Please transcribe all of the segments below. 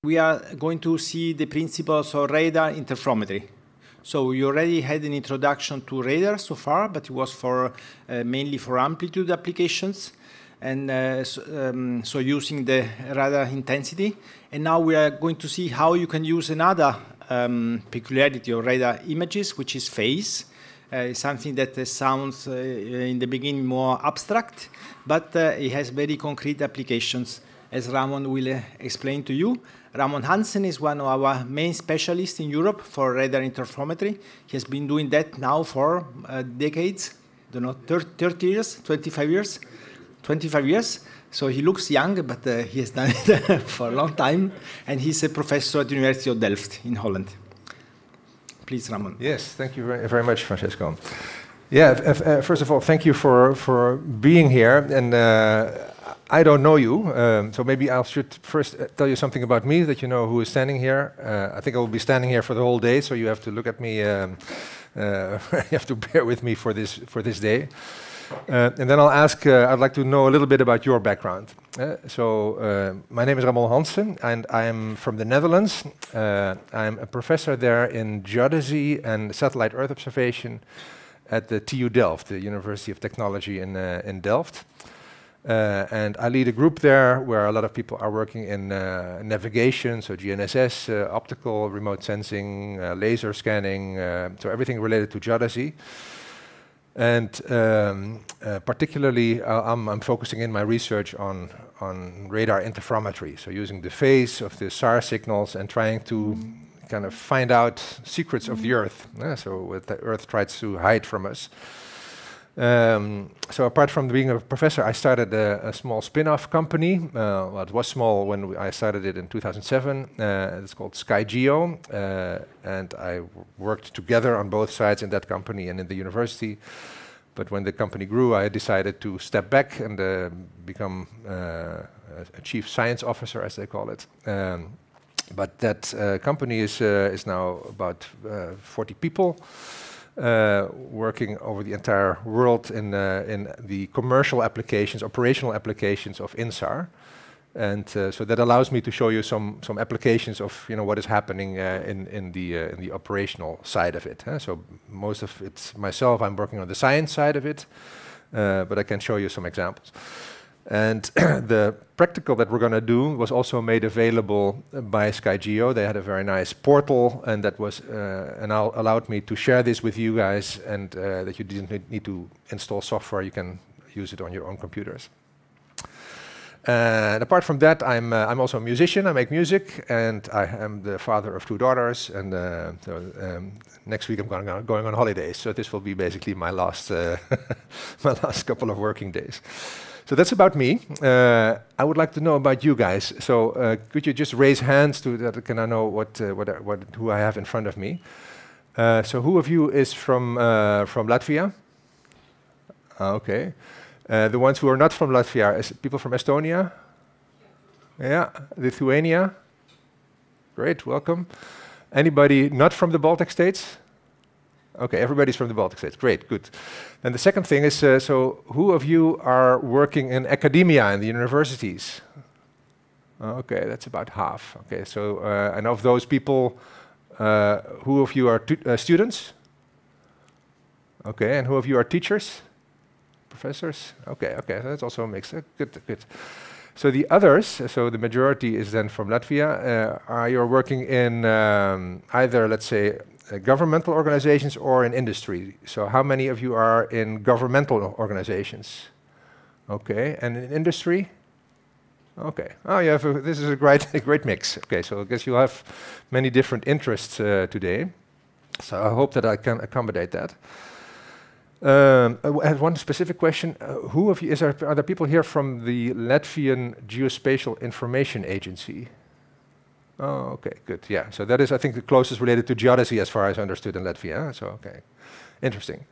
We are going to see the principles of radar interferometry. So we already had an introduction to radar so far, but it was for mainly for amplitude applications, and so using the radar intensity. And now we are going to see how you can use another peculiarity of radar images, which is phase. Something that sounds in the beginning more abstract, but it has very concrete applications, as Ramon will explain to you. Ramon Hanssen is one of our main specialists in Europe for radar interferometry. He has been doing that now for decades, I don't know, 30 years, 25 years? 25 years. So he looks young, but he has done it for a long time. And he's a professor at the University of Delft in Holland. Please, Ramon. Yes, thank you very much, Francesco. Yeah, first of all, thank you for being here. And I don't know you, so maybe I should first tell you something about me, that you know who is standing here. I think I will be standing here for the whole day, so you have to look at me. You have to bear with me for this day. And then I'll ask. I'd like to know a little bit about your background. My name is Ramon Hanssen, and I'm from the Netherlands. I'm a professor there in geodesy and satellite Earth observation at the TU Delft, the University of Technology in Delft. And I lead a group there where a lot of people are working in navigation, so GNSS, optical, remote sensing, laser scanning, so everything related to geodesy. And particularly, I'm focusing in my research on radar interferometry, so using the phase of the SAR signals and trying to kind of find out secrets of the Earth, so what the Earth tries to hide from us. So apart from being a professor, I started a small spin-off company. Well, it was small when I started it in 2007. It's called SkyGeo, and I worked together on both sides in that company and in the university. But when the company grew, I decided to step back and become a chief science officer, as they call it. But that company is now about 40 people. Working over the entire world in the commercial applications, operational applications of INSAR, and so that allows me to show you some applications of what is happening in the operational side of it. So most of it myself, I'm working on the science side of it, but I can show you some examples. And the practical that we're going to do was also made available by SkyGeo. They had a very nice portal, and that was allowed me to share this with you guys, and that you didn't need to install software. You can use it on your own computers. And apart from that, I'm also a musician. I make music, and I am the father of 2 daughters. And next week I'm going on holidays, so this will be basically my last my last couple of working days. So that's about me. I would like to know about you guys. So could you just raise hands to that? Can I know who I have in front of me? So who of you is from Latvia? Okay. The ones who are not from Latvia, is people from Estonia? Yeah. Lithuania? Great, welcome. Anybody not from the Baltic states? Okay, everybody's from the Baltic states. Great, good. And the second thing is, so who of you are working in academia in the universities? Okay, that's about half. Okay, so and of those people, who of you are students? Okay, and who of you are teachers? Professors? Okay, that's also a mix. Good. So the others, so the majority is then from Latvia. Are you working in either, let's say, governmental organizations or in industry? So how many of you are in governmental organizations? Okay, and in industry? Okay. Oh, you have this is a great mix. Okay, so I guess you have many different interests today. So I hope that I can accommodate that. I have one specific question. Who of you are there people here from the Latvian Geospatial Information Agency? Oh, okay, good. Yeah, so that is, I think, the closest related to geodesy as far as I understood in Latvia. So, okay, interesting.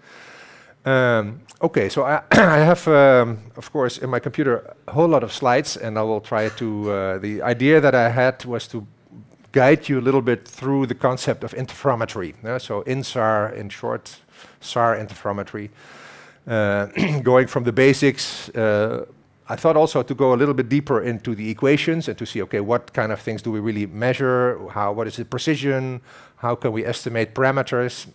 Okay, so I have, of course, in my computer a whole lot of slides, and I will try to. The idea that I had was to guide you a little bit through the concept of interferometry. So, INSAR, in short, SAR interferometry, going from the basics I thought also to go a little bit deeper into the equations and to see, okay, what kind of things do we really measure? What is the precision? How can we estimate parameters?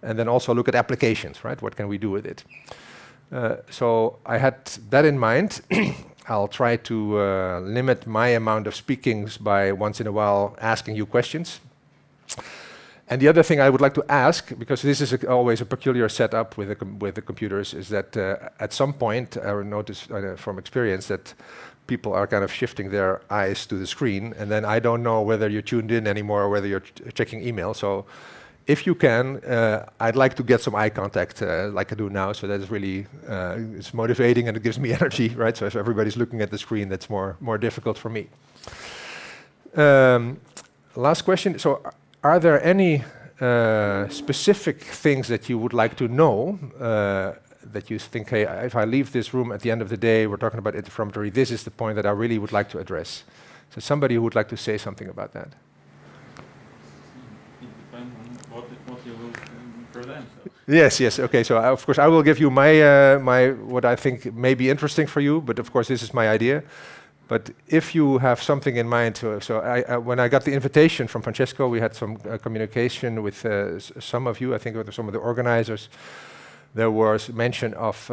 And then also look at applications, right? What can we do with it? So I had that in mind. I'll try to limit my amount of speakings by once in a while asking you questions. And the other thing I would like to ask, because this is always a peculiar setup with the computers, is that at some point I notice from experience that people are kind of shifting their eyes to the screen, and then I don't know whether you're tuned in anymore or whether you're checking email. So if you can, I'd like to get some eye contact like I do now, so that's really it's motivating and it gives me energy, right? So if everybody's looking at the screen, that's more difficult for me. Last question. So are there any specific things that you would like to know that you think, hey, if I leave this room at the end of the day, we're talking about interferometry, this is the point that I really would like to address? So somebody who would like to say something about that. It depends on what you will present. So. Yes. Okay. So of course I will give you my what I think may be interesting for you, but of course this is my idea. But if you have something in mind, so when I got the invitation from Francesco, we had some communication with some of you, I think with some of the organizers. There was mention of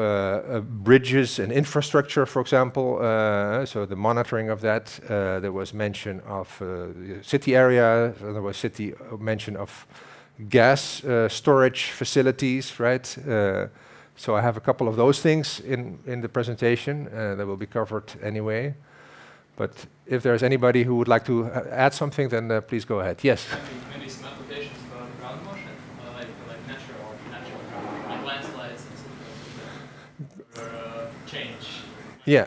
bridges and infrastructure, for example, so the monitoring of that. There was mention of the city area, there was mention of gas storage facilities, right? So I have a couple of those things in the presentation that will be covered anyway. But if there's anybody who would like to add something, then please go ahead. Yes? Maybe some applications about ground motion, like natural like landslides and change. Yeah.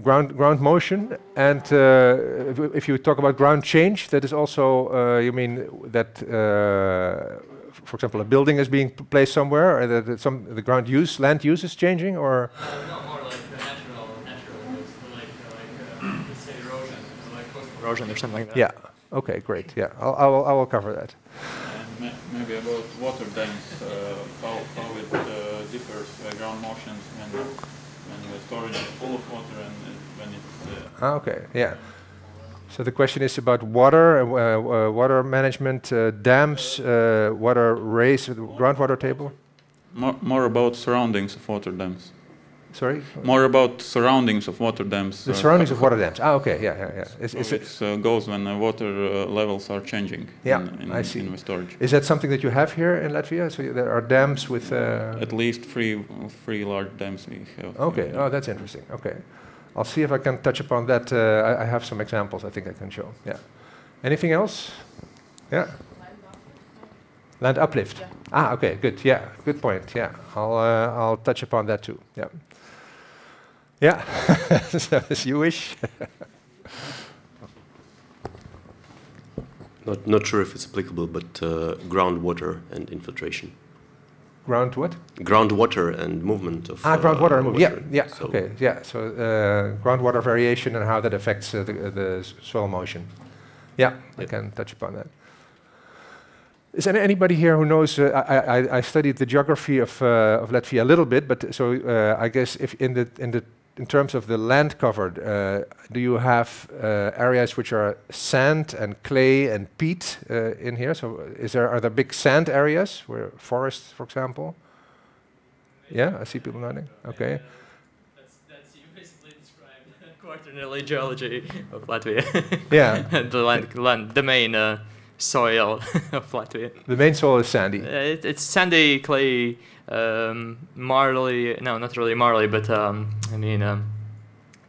Ground motion, and if you talk about ground change, that is also, you mean that, for example, a building is being placed somewhere, or that the land use is changing, or? No, more like natural like let's say erosion, like coastal erosion or something like that. Yeah. Okay. Great. Yeah. I will cover that. And maybe about water dams, how it differs ground motions when the storage is full of water and when it's... Okay, yeah. So the question is about water, water management, dams, water raise, groundwater table? More about surroundings of water dams. Sorry? More about surroundings of water dams. The surroundings of water dams. Ah, okay, yeah. It goes when water levels are changing I see. in the storage. Is that something that you have here in Latvia? So there are dams with... At least three large dams we have. Okay, oh, that's interesting. Okay. I'll see if I can touch upon that. I have some examples I think I can show. Yeah. Anything else? Yeah. Land uplift. Yeah. Ah, okay, good. Yeah, good point. Yeah, I'll touch upon that too. Yeah. Yeah, so as you wish. Not sure if it's applicable, but groundwater and infiltration. Ground what? Groundwater and movement of. Groundwater and movement. Yeah. So okay. Yeah. So groundwater variation and how that affects the soil motion. Yeah, I can touch upon that. Is there anybody here who knows? I studied the geography of Latvia a little bit, but so I guess if in terms of the land covered, do you have areas which are sand and clay and peat in here? So are there big sand areas where forests, for example? Yeah, I see people nodding. Okay. That's you basically described quaternary geology of Latvia. Yeah. the main soil of Latvia. The main soil is sandy. It's sandy, clay, marly. No, not really marly, but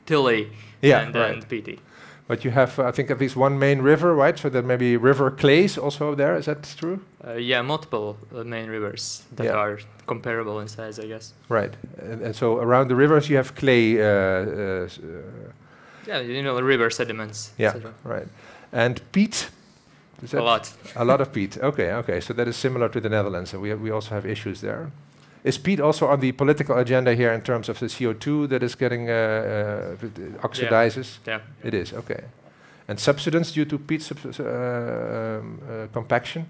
tilly and peaty. But you have, I think, at least one main river, right? So there may be river clays also there. Is that true? Yeah, multiple main rivers that are comparable in size, I guess. Right. And so around the rivers you have clay. River sediments. Yeah, right. And peat. A lot. A lot of peat. Okay. So that is similar to the Netherlands, and we also have issues there. Is peat also on the political agenda here in terms of the CO2 that is getting oxidizes? Yeah. It is, okay. And subsidence due to peat compaction?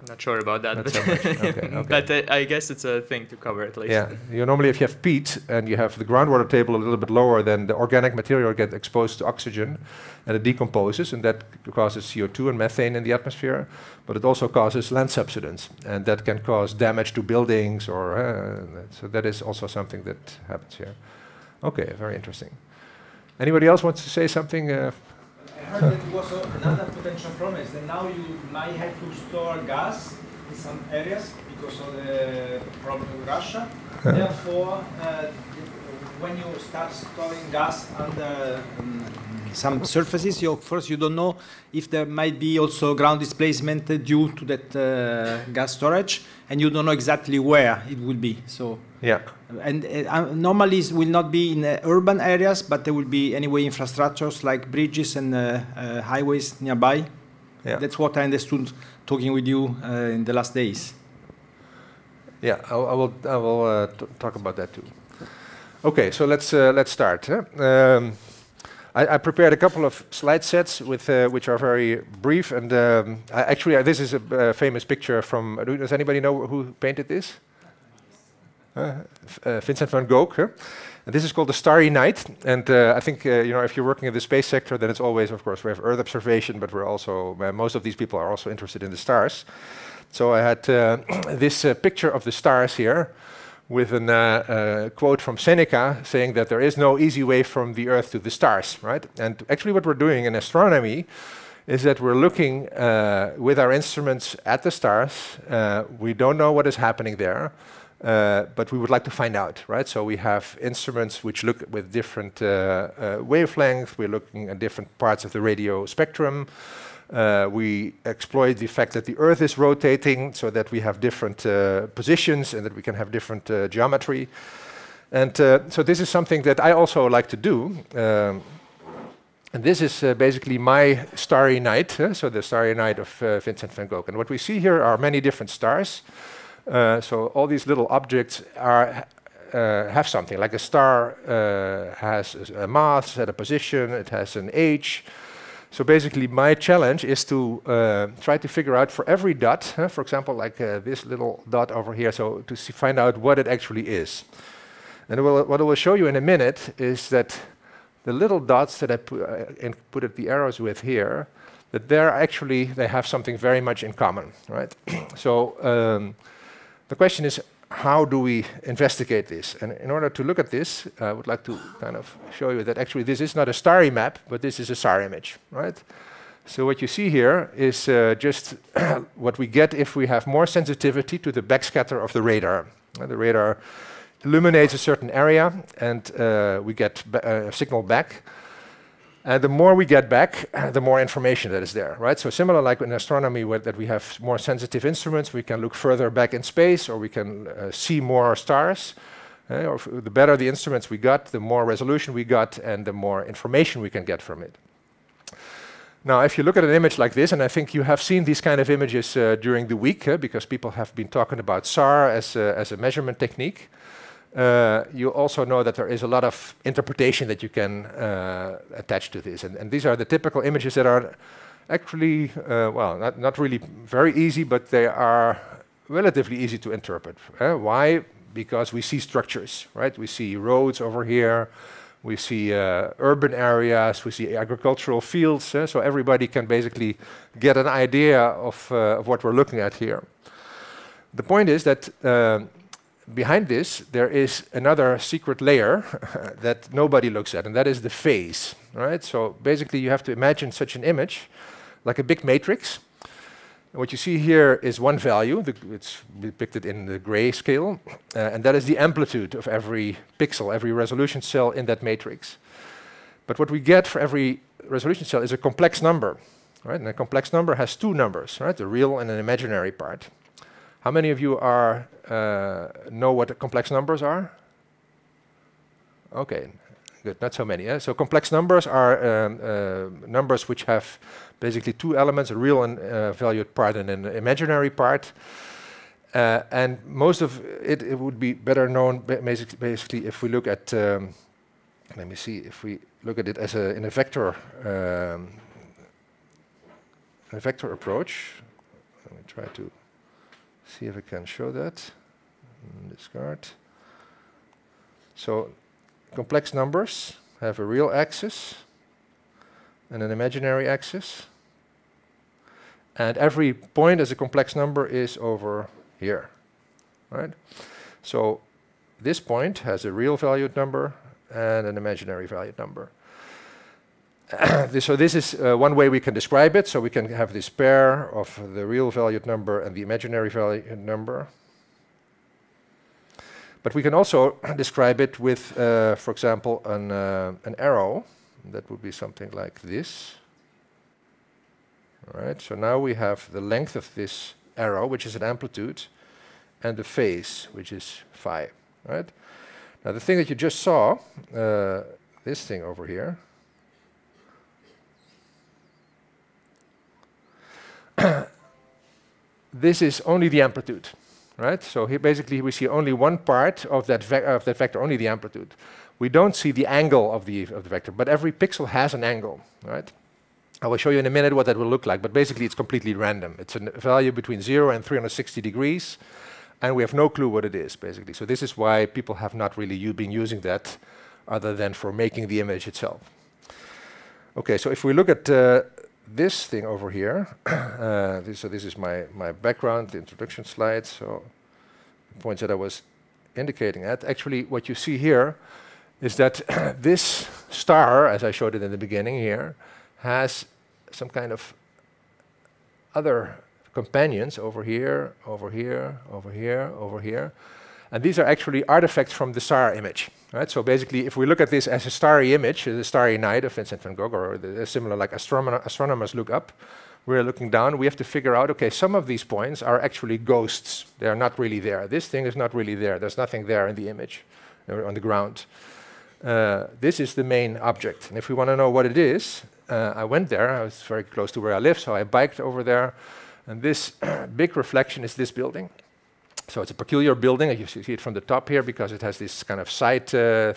I'm not sure about that, Not but, so much. Okay, okay. but I guess it's a thing to cover at least. Yeah, normally if you have peat and you have the groundwater table a little bit lower, then the organic material gets exposed to oxygen and it decomposes, and that causes CO2 and methane in the atmosphere, but it also causes land subsidence, and that can cause damage to buildings, or so that is also something that happens here. Okay, very interesting. Anybody else wants to say something? I heard that it was another potential problem is that now you might have to store gas in some areas because of the problem with Russia. Therefore, when you start storing gas under some surfaces, first you don't know if there might be also ground displacement due to that gas storage, and you don't know exactly where it will be. So Yeah. and normally it will not be in urban areas, but there will be anyway infrastructures like bridges and highways nearby. Yeah. That's what I understood talking with you in the last days. Yeah, I will talk about that too. Okay, so let's start. I prepared a couple of slide sets with which are very brief, and actually this is a famous picture from. Does anybody know who painted this? Vincent van Gogh. Huh? And this is called the Starry Night, and I think if you're working in the space sector, then it's always, of course, we have Earth observation, but we're also most of these people are also interested in the stars. So I had this picture of the stars here, with a quote from Seneca saying that there is no easy way from the Earth to the stars, right? And actually what we're doing in astronomy is that we're looking with our instruments at the stars. We don't know what is happening there, but we would like to find out, right? So we have instruments which look with different wavelengths. We're looking at different parts of the radio spectrum. We exploit the fact that the Earth is rotating so that we have different positions and that we can have different geometry. And so this is something that I also like to do. And this is basically my Starry Night, so the Starry Night of Vincent van Gogh. And what we see here are many different stars. So all these little objects have something, like a star has a mass, at a position, it has an age. So basically my challenge is to try to figure out for every dot, for example, like this little dot over here, so to find out what it actually is. And what I will show you in a minute is that the little dots that I put the arrows with here, that they have something very much in common, right? So the question is, how do we investigate this? And in order to look at this, I would like to kind of show you that actually this is not a starry map, but this is a SAR image, right? So what you see here is just what we get if we have more sensitivity to the backscatter of the radar. The radar illuminates a certain area, and we get a signal back. And the more we get back, the more information that is there, right? So similar like in astronomy, that we have more sensitive instruments, we can look further back in space, or we can see more stars. Or the better the instruments we got, the more resolution we got, and the more information we can get from it. Now, if you look at an image like this, and I think you have seen these kind of images during the week, because people have been talking about SAR as a measurement technique. You also know that there is a lot of interpretation that you can attach to this. And these are the typical images that are actually, well, not really very easy, but they are relatively easy to interpret. Why? Because we see structures, right? We see roads over here. We see urban areas. We see agricultural fields. So everybody can basically get an idea of what we're looking at here. The point is that behind this, there is another secret layer that nobody looks at, and that is the phase, right? So basically, you have to imagine such an image like a big matrix. What you see here is one value. It's depicted in the gray scale, and that is the amplitude of every pixel, every resolution cell in that matrix. But what we get for every resolution cell is a complex number, right? And a complex number has two numbers, right? A real and an imaginary part. How many of you know what the complex numbers are? Okay, good, not so many. So complex numbers are numbers which have basically two elements, a real and valued part and an imaginary part. And most of it would be better known basically if we look at, let me see, if we look at it as in a vector approach. Let me try to see if I can show that. Discard. So complex numbers have a real axis and an imaginary axis. And every point as a complex number is over here, right? So this point has a real valued number and an imaginary valued number. So this is one way we can describe it. So we can have this pair of the real valued number and the imaginary valued number. But we can also describe it with, for example, an arrow. That would be something like this. All right, so now we have the length of this arrow, which is an amplitude, and the phase, which is phi. Right? Now the thing that you just saw, this thing over here, this is only the amplitude. Right? So here basically we see only one part of that vector, only the amplitude. We don't see the angle of the vector, but every pixel has an angle. Right? I will show you in a minute what that will look like, but basically it's completely random. It's a value between 0 and 360 degrees, and we have no clue what it is, basically. So this is why people have not really been using that other than for making the image itself. Okay, so if we look at this thing over here, so this is my background, the introduction slide, so the points that I was indicating at. Actually, what you see here is that this star, as I showed it in the beginning here, has some kind of other companions over here, over here, over here, over here. And these are actually artifacts from the star image. Right? So basically, if we look at this as a starry image, the Starry Night of Vincent van Gogh, or similar like astronomers look up, we're looking down, we have to figure out, okay, some of these points are actually ghosts. They are not really there. This thing is not really there. There's nothing there in the image, or on the ground. This is the main object. And if we want to know what it is, I went there. I was very close to where I live, so I biked over there. And this big reflection is this building. So it's a peculiar building. You see it from the top here because it has this kind of side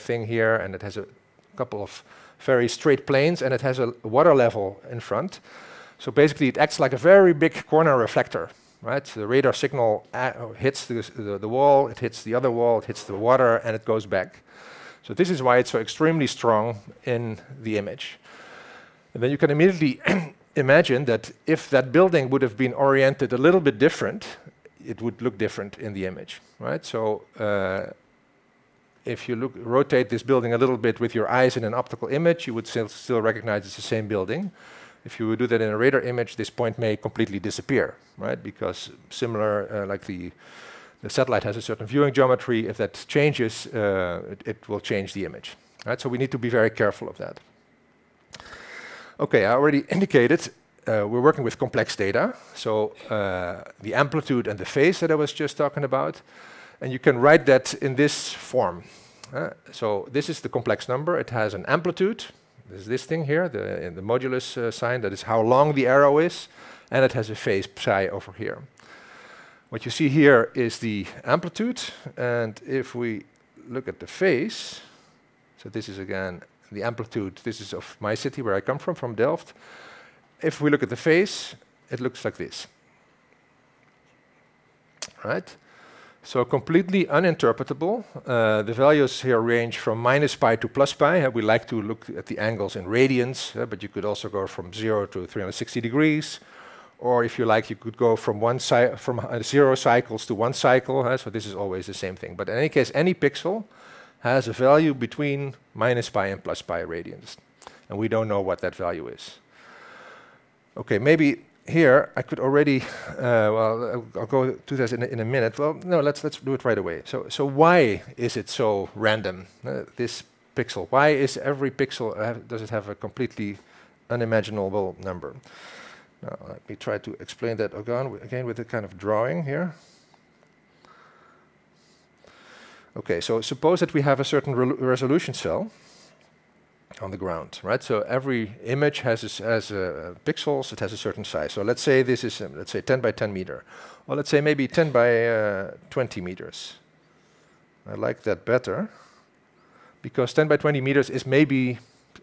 thing here, and it has a couple of very straight planes, and it has a water level in front. So basically, it acts like a very big corner reflector. Right? So the radar signal hits the wall, it hits the other wall, it hits the water, and it goes back. So this is why it's so extremely strong in the image. And then you can immediately imagine that if that building would have been oriented a little bit different, it would look different in the image, right? So if you rotate this building a little bit with your eyes in an optical image, you would still recognize it's the same building. If you would do that in a radar image, this point may completely disappear, right? Because similar, like the satellite has a certain viewing geometry. If that changes, it will change the image, right? So we need to be very careful of that. Okay, I already indicated we're working with complex data. So the amplitude and the phase that I was just talking about, and you can write that in this form. So this is the complex number. It has an amplitude. There's this thing here, the modulus sign. That is how long the arrow is, and it has a phase psi over here. What you see here is the amplitude, and if we look at the phase, so this is again the amplitude. This is of my city where I come from Delft. If we look at the phase, it looks like this. Right? So completely uninterpretable. The values here range from -pi to +pi. We like to look at the angles in radians, but you could also go from 0 to 360 degrees. Or if you like, you could go from 0 cycles to 1 cycle. So this is always the same thing. But in any case, any pixel has a value between -pi and +pi radians. And we don't know what that value is. Okay, maybe here I could already, well, I'll go to this in a minute. Well, no, let's do it right away. So why is it so random, this pixel? Why is every pixel, does it have a completely unimaginable number? Now, let me try to explain that again with a kind of drawing here. Okay, so suppose that we have a certain resolution cell on the ground, right? So every image has pixels, it has a certain size. So let's say this is, let's say 10 by 10 meter. Or let's say maybe 10 by 20 meters. I like that better, because 10 by 20 meters is maybe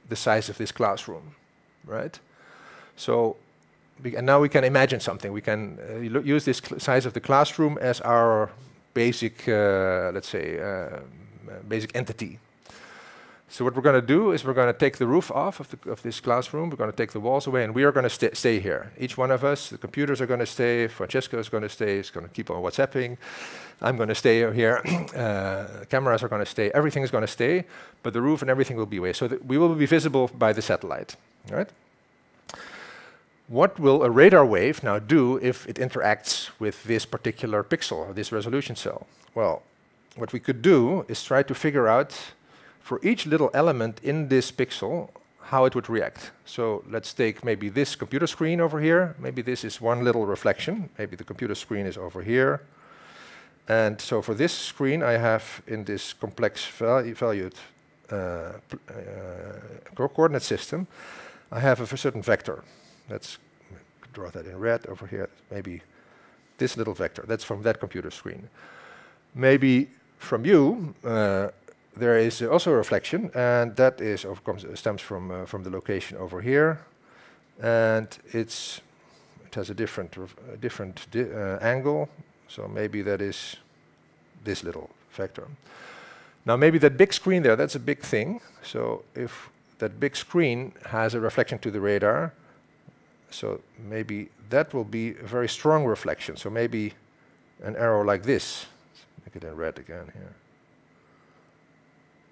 the size of this classroom, right? So and now we can imagine something. We can use this size of the classroom as our basic, let's say, basic entity. So what we're going to do is we're going to take the roof off of this classroom. We're going to take the walls away, and we are going to stay here. Each one of us, the computers are going to stay. Francesco is going to stay. He's going to keep on WhatsApping. I'm going to stay here. Cameras are going to stay. Everything is going to stay, but the roof and everything will be away. So that we will be visible by the satellite. Right? What will a radar wave now do if it interacts with this particular pixel or this resolution cell? Well, what we could do is try to figure out for each little element in this pixel how it would react. So let's take maybe this computer screen over here. Maybe this is one little reflection. Maybe the computer screen is over here. And so for this screen, I have in this complex valued coordinate system, I have a certain vector. Let's draw that in red over here. Maybe this little vector. That's from that computer screen. Maybe from you, there is also a reflection, and that is stems from the location over here, and it has a different angle. So maybe that is this little vector. Now maybe that big screen there, that's a big thing. So if that big screen has a reflection to the radar, so maybe that will be a very strong reflection. So maybe an arrow like this. Let's make it in red again here.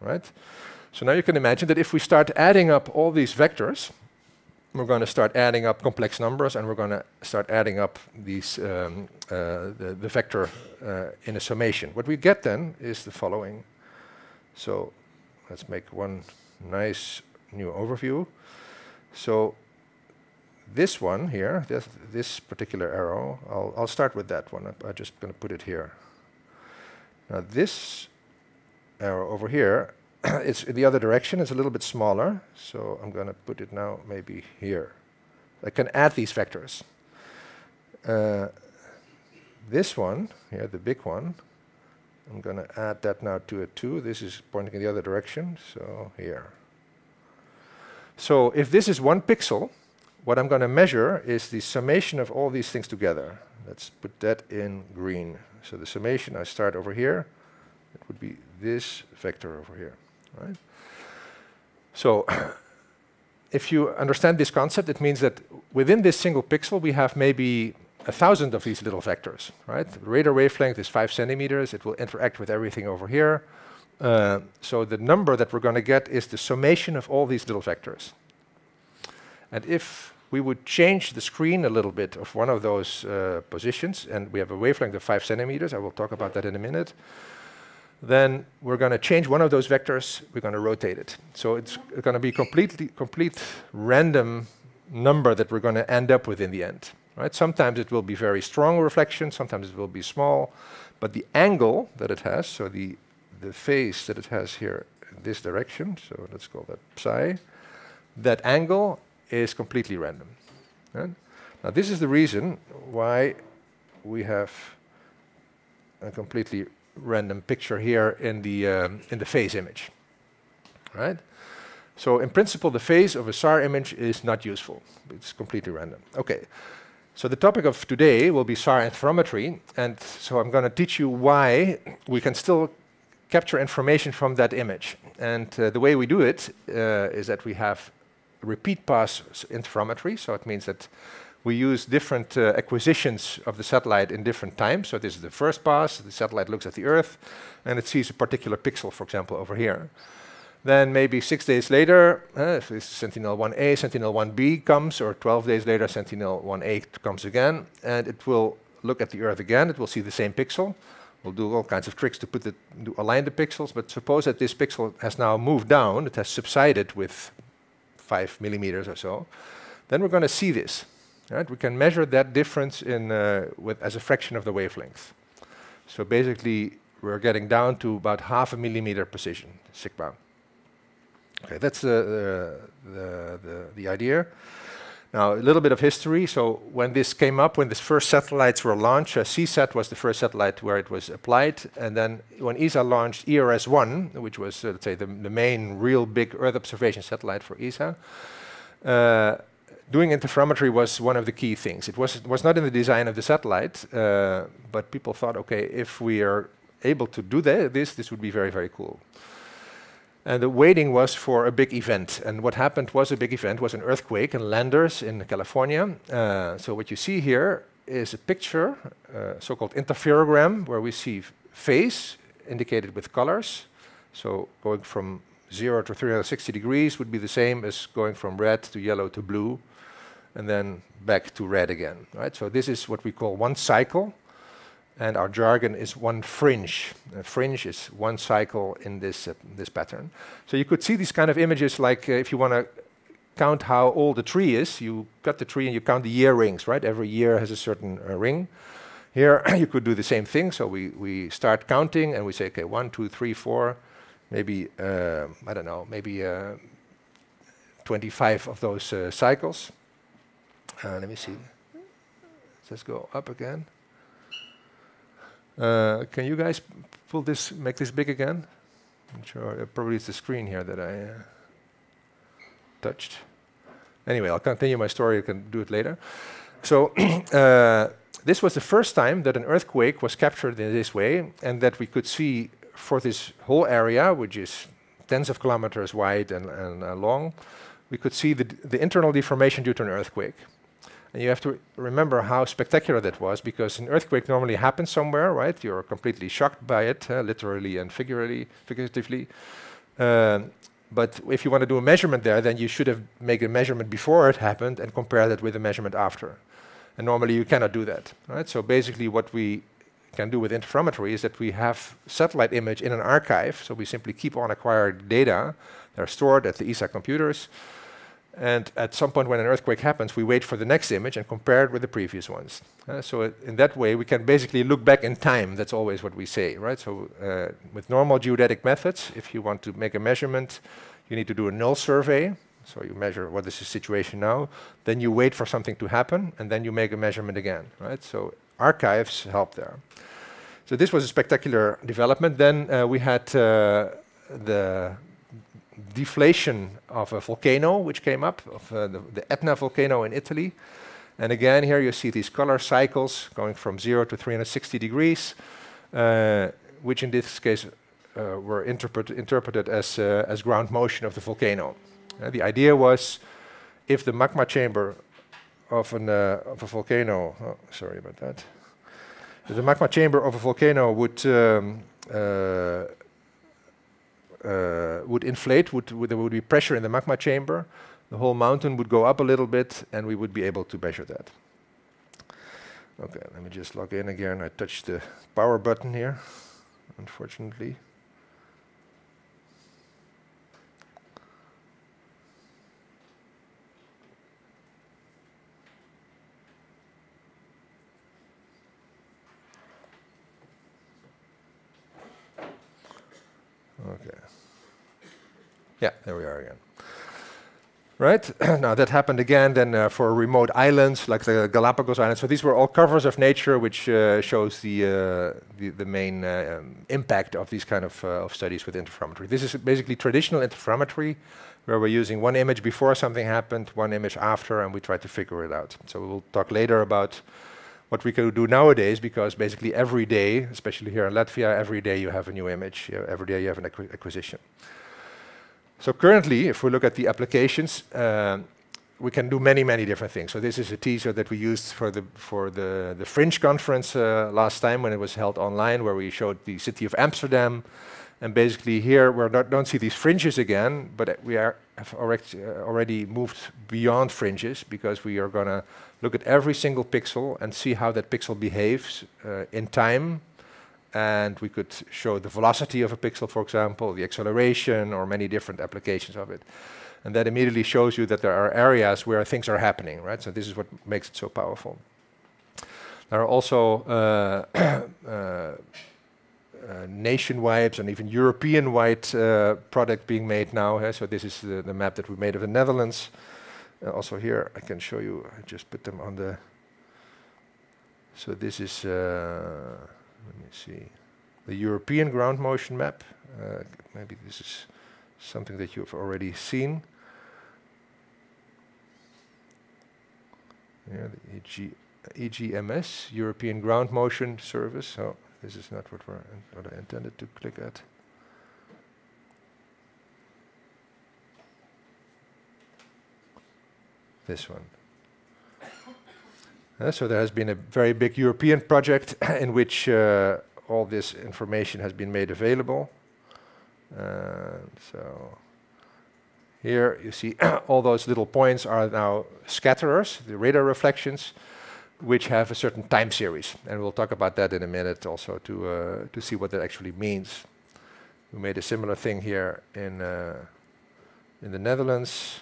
Right? So now you can imagine that if we start adding up all these vectors, we're going to start adding up complex numbers, and we're going to start adding up these the vector in a summation. What we get then is the following. So let's make one nice new overview. So this one here, this particular arrow, I'll start with that one. I'm just going to put it here. Now this arrow over here, it's in the other direction. It's a little bit smaller, so I'm going to put it now maybe here. I can add these vectors. This one here, the big one, I'm going to add that now to a 2. This is pointing in the other direction, so here. So if this is 1 pixel, what I'm going to measure is the summation of all these things together. Let's put that in green. So the summation, I start over here. It would be this vector over here, right? So if you understand this concept, it means that within this single pixel, we have maybe 1,000 of these little vectors, right? The radar wavelength is 5 centimeters. It will interact with everything over here. So the number that we're going to get is the summation of all these little vectors. And if we would change the screen a little bit of one of those positions, and we have a wavelength of 5 centimeters, I will talk about that in a minute, then we're going to change one of those vectors, we're going to rotate it. So it's going to be complete random number that we're going to end up with in the end. Right? Sometimes it will be very strong reflection, sometimes it will be small, but the angle that it has, so the phase that it has here in this direction, so let's call that psi, that angle is completely random. Right? Now this is the reason why we have a completely random picture here in the phase image. Right? So in principle, the phase of a SAR image is not useful. It's completely random. Okay. So the topic of today will be SAR interferometry, and so I'm going to teach you why we can still capture information from that image. And the way we do it is that we have repeat pass interferometry. So it means that we use different acquisitions of the satellite in different times. So this is the first pass. The satellite looks at the Earth, and it sees a particular pixel, for example, over here. Then maybe 6 days later, if this Sentinel-1A, Sentinel-1B comes, or 12 days later, Sentinel-1A comes again, and it will look at the Earth again. It will see the same pixel. We'll do all kinds of tricks to align the pixels, but suppose that this pixel has now moved down. It has subsided with 5 millimeters or so. Then we're going to see this. Right? We can measure that difference as a fraction of the wavelength. So basically, we're getting down to about 0.5 millimeter precision, sigma. Okay, that's the idea. Now, a little bit of history. So when this came up, when the first satellites were launched, CSAT was the first satellite where it was applied. And then when ESA launched ERS-1, which was, let's say, the main real big Earth observation satellite for ESA, doing interferometry was one of the key things. It was not in the design of the satellite, but people thought, okay, if we are able to do this would be very, very cool. And the waiting was for a big event. And what happened was a big event, was an earthquake in Landers in California. So what you see here is a picture, so-called interferogram, where we see phase indicated with colors. So going from 0 to 360 degrees would be the same as going from red to yellow to blue, and then back to red again, right? So this is what we call one cycle, and our jargon is one fringe. A fringe is one cycle in this pattern. So you could see these kind of images, like if you want to count how old a tree is, you cut the tree and you count the year rings, right? Every year has a certain ring. Here you could do the same thing. So we start counting and we say, okay, 1, 2, 3, 4, maybe, I don't know, maybe 25 of those cycles. Let me see. Let's go up again. Can you guys pull this, make this big again? I'm sure, probably it's the screen here that I touched. Anyway, I'll continue my story, I can do it later. So this was the first time that an earthquake was captured in this way, and that we could see for this whole area, which is tens of kilometers wide and long, we could see the internal deformation due to an earthquake. And you have to remember how spectacular that was, because an earthquake normally happens somewhere, right? You're completely shocked by it, literally and figuratively. But if you want to do a measurement there, then you should have made a measurement before it happened and compare that with a measurement after. And normally you cannot do that, right? So basically what we can do with interferometry is that we have satellite image in an archive, so we simply keep on acquiring data. They're stored at the ESA computers. And at some point when an earthquake happens, we wait for the next image and compare it with the previous ones. So in that way, we can basically look back in time. That's always what we say, right? So with normal geodetic methods, if you want to make a measurement, you need to do a null survey. So you measure what is the situation now. Then you wait for something to happen, and then you make a measurement again, right? So archives help there. So this was a spectacular development. Then we had the deflation of a volcano which came up, of the Etna volcano in Italy. And again, here you see these color cycles going from 0 to 360 degrees, which in this case were interpreted as ground motion of the volcano. The idea was, if the magma chamber of a volcano, oh, sorry about that, if the magma chamber of a volcano would inflate, there would be pressure in the magma chamber, the whole mountain would go up a little bit, and we would be able to measure that. Okay, let me just log in again. I touched the power button here, unfortunately. Okay. Yeah, there we are again. Right, now that happened again then for remote islands like the Galapagos Islands. So these were all covers of nature, which shows the main impact of these kind of studies with interferometry. This is basically traditional interferometry, where we're using one image before something happened, one image after, and we try to figure it out. So we'll talk later about what we can do nowadays, because basically every day, especially here in Latvia, every day you have a new image, every day you have an acquisition. So currently, if we look at the applications, we can do many, many different things. So this is a teaser that we used for the Fringe conference last time when it was held online, where we showed the city of Amsterdam. And basically here we don't see these fringes again, but we have already moved beyond fringes, because we are going to look at every single pixel and see how that pixel behaves in time. And we could show the velocity of a pixel, for example, the acceleration, or many different applications of it. And that immediately shows you that there are areas where things are happening, right? So this is what makes it so powerful. There are also nationwide and even European-wide product being made now. So this is the map that we made of the Netherlands. Also here, I can show you, I just put them on the... So this is... let me see, the European ground motion map. Maybe this is something that you've already seen. Yeah, the EGMS, European Ground Motion Service. So this is not what I intended to click at. This one. So there has been a very big European project in which all this information has been made available. So here you see all those little points are now scatterers, the radar reflections, which have a certain time series. And we'll talk about that in a minute also to see what that actually means. We made a similar thing here in the Netherlands.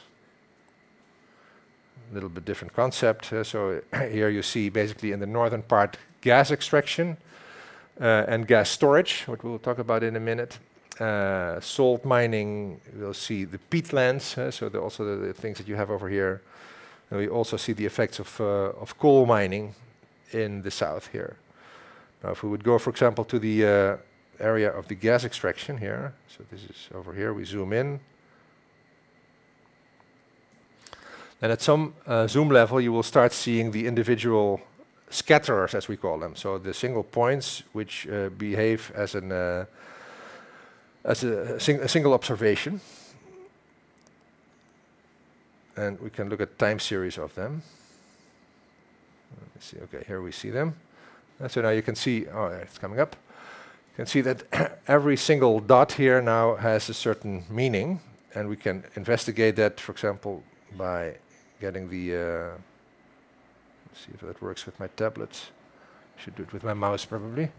A little bit different concept. So here you see basically in the northern part gas extraction and gas storage, what we'll talk about in a minute. Salt mining, we'll see the peatlands, so also the things that you have over here. And we also see the effects of coal mining in the south here. Now if we would go, for example, to the area of the gas extraction here, so this is over here, we zoom in. And at some zoom level, you will start seeing the individual scatterers, as we call them. So the single points which behave as a single observation. And we can look at time series of them. Let me see. Okay, here we see them. So now you can see, oh, it's coming up. You can see that every single dot here now has a certain meaning, and we can investigate that, for example, by getting the, let's see if that works with my tablet. I should do it with my mouse probably.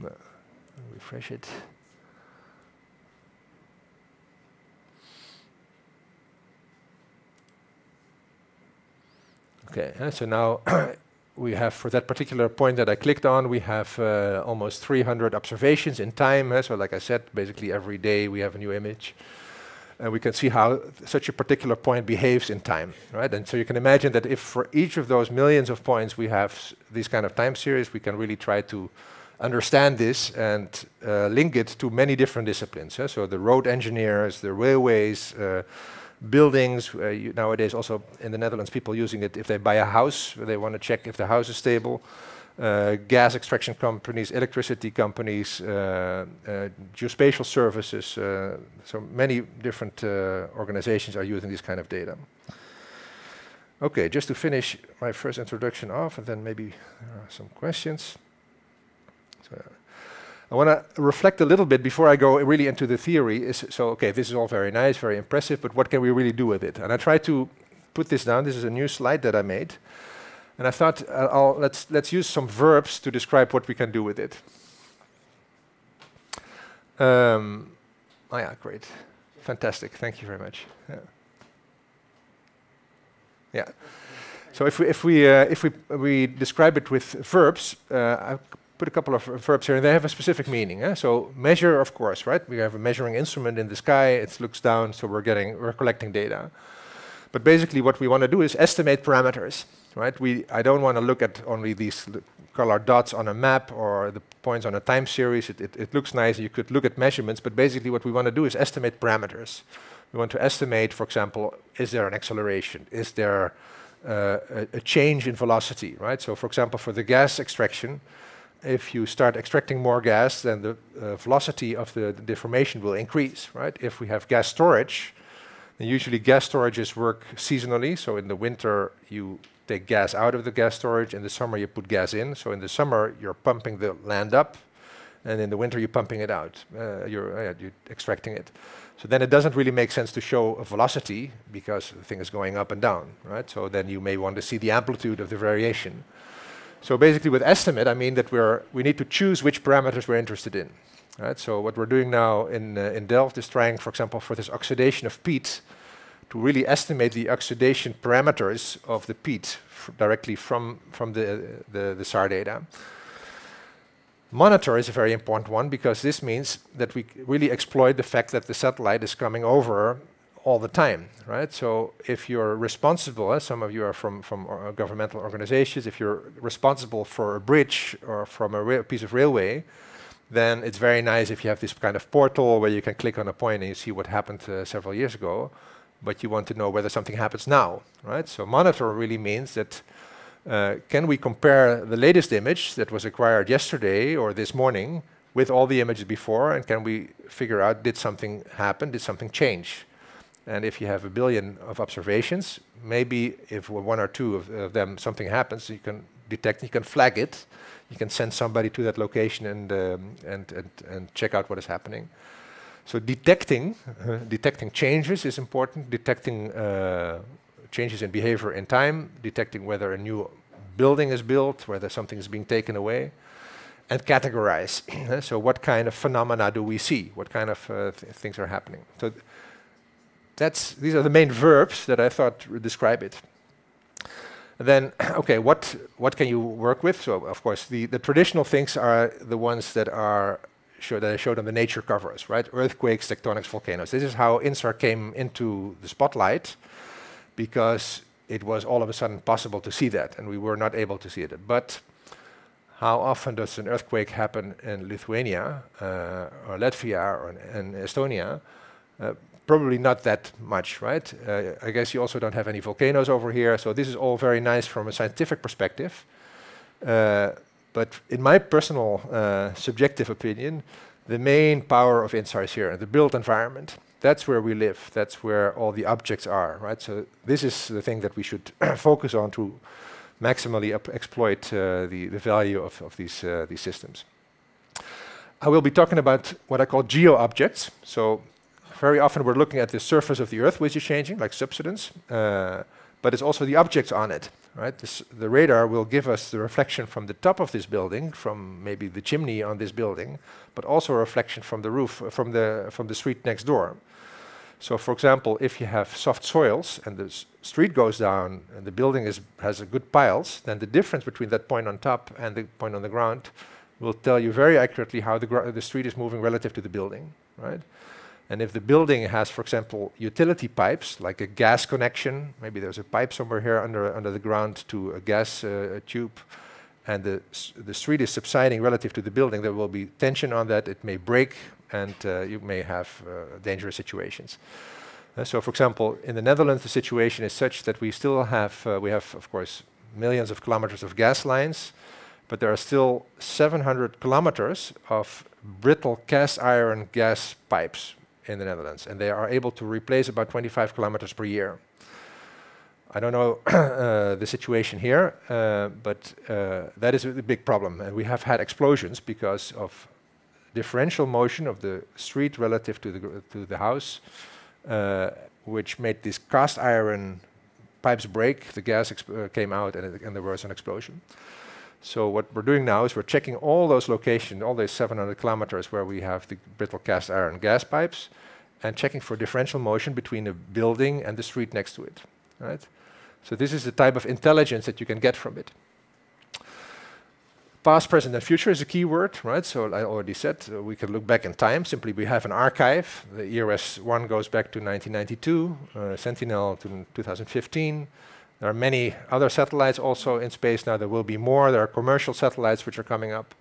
No, refresh it. Okay, so now we have, for that particular point that I clicked on, we have almost 300 observations in time. So like I said, basically every day we have a new image. And we can see how such a particular point behaves in time, right? And so you can imagine that if for each of those millions of points we have these kind of time series, we can really try to understand this and link it to many different disciplines. So the road engineers, the railways, buildings, nowadays also in the Netherlands people using it if they buy a house, they want to check if the house is stable. Gas extraction companies, electricity companies, geospatial services, so many different organizations are using this kind of data. Okay, just to finish my first introduction off, and then maybe there are some questions. So I want to reflect a little bit before I go really into the theory. So, okay, this is all very nice, very impressive, but what can we really do with it? And I try to put this down. This is a new slide that I made. And I thought, let's use some verbs to describe what we can do with it. Oh yeah, great. Fantastic. Thank you very much. Yeah. So if we describe it with verbs, I put a couple of verbs here, and they have a specific meaning. So measure, of course, right? We have a measuring instrument in the sky. It looks down, so we're collecting data. But basically, what we want to do is estimate parameters, right? I don't want to look at only these colored dots on a map or the points on a time series. It looks nice. You could look at measurements, but basically, what we want to do is estimate parameters. We want to estimate, for example, is there an acceleration? Is there a change in velocity, right? So, for example, for the gas extraction, if you start extracting more gas, then the velocity of the deformation will increase, right? If we have gas storage, then usually gas storages work seasonally. So in the winter, you take gas out of the gas storage. In the summer, you put gas in. So in the summer, you're pumping the land up. And in the winter, you're pumping it out. You're extracting it. So then it doesn't really make sense to show a velocity because the thing is going up and down, right? So then you may want to see the amplitude of the variation. So basically with estimate, I mean that we need to choose which parameters we're interested in. Right? So what we're doing now in Delft is trying, for example, for this oxidation of peat, to really estimate the oxidation parameters of the peat directly from the SAR data. Monitor is a very important one because this means that we really exploit the fact that the satellite is coming over all the time, right? So if you're responsible, some of you are from governmental organizations, if you're responsible for a bridge or from a piece of railway, then it's very nice if you have this kind of portal where you can click on a point and you see what happened several years ago, but you want to know whether something happens now, right? So monitor really means that can we compare the latest image that was acquired yesterday or this morning with all the images before, and can we figure out, did something happen, did something change? And if you have 1 billion of observations, maybe if one or two of them something happens, you can detect, you can flag it, you can send somebody to that location and check out what is happening. So detecting changes is important, detecting changes in behavior in time, detecting whether a new building is built, whether something is being taken away, and categorize. So what kind of phenomena do we see? What kind of things are happening? So these are the main verbs that I thought would describe it. And then, okay, what can you work with? So of course, the traditional things are the ones that I showed on the nature covers, right? Earthquakes, tectonics, volcanoes. This is how INSAR came into the spotlight, because it was all of a sudden possible to see that, and we were not able to see it. But how often does an earthquake happen in Lithuania or Latvia or in Estonia? Probably not that much, right? I guess you also don't have any volcanoes over here, so this is all very nice from a scientific perspective. But in my personal subjective opinion, the main power of INSAR is here, the built environment. That's where we live, that's where all the objects are, right? So this is the thing that we should focus on to maximally exploit the value of these systems. I will be talking about what I call geo-objects. So very often we're looking at the surface of the Earth, which is changing, like subsidence, but it's also the objects on it, right? The radar will give us the reflection from the top of this building, from maybe the chimney on this building, but also a reflection from the roof, from the street next door. So for example, if you have soft soils and the street goes down and the building has a good piles, then the difference between that point on top and the point on the ground will tell you very accurately how the street is moving relative to the building, right? And if the building has, for example, utility pipes, like a gas connection, maybe there's a pipe somewhere here under the ground to a gas tube, and the street is subsiding relative to the building, there will be tension on that, it may break, and you may have dangerous situations. So for example, in the Netherlands, the situation is such that we still have, of course, millions of kilometers of gas lines, but there are still 700 kilometers of brittle cast iron gas pipes in the Netherlands, and they are able to replace about 25 kilometers per year. I don't know the situation here, but that is a big problem, and we have had explosions because of differential motion of the street relative to the house, which made these cast iron pipes break, the gas came out, and there was an explosion. So what we're doing now is we're checking all those locations, all those 700 kilometers where we have the brittle cast iron gas pipes, and checking for differential motion between the building and the street next to it, right? So this is the type of intelligence that you can get from it. Past, present, and future is a key word, right? So I already said we can look back in time. Simply, we have an archive. The ERS-1 goes back to 1992, Sentinel to 2015. There are many other satellites also in space now. There will be more. There are commercial satellites which are coming up.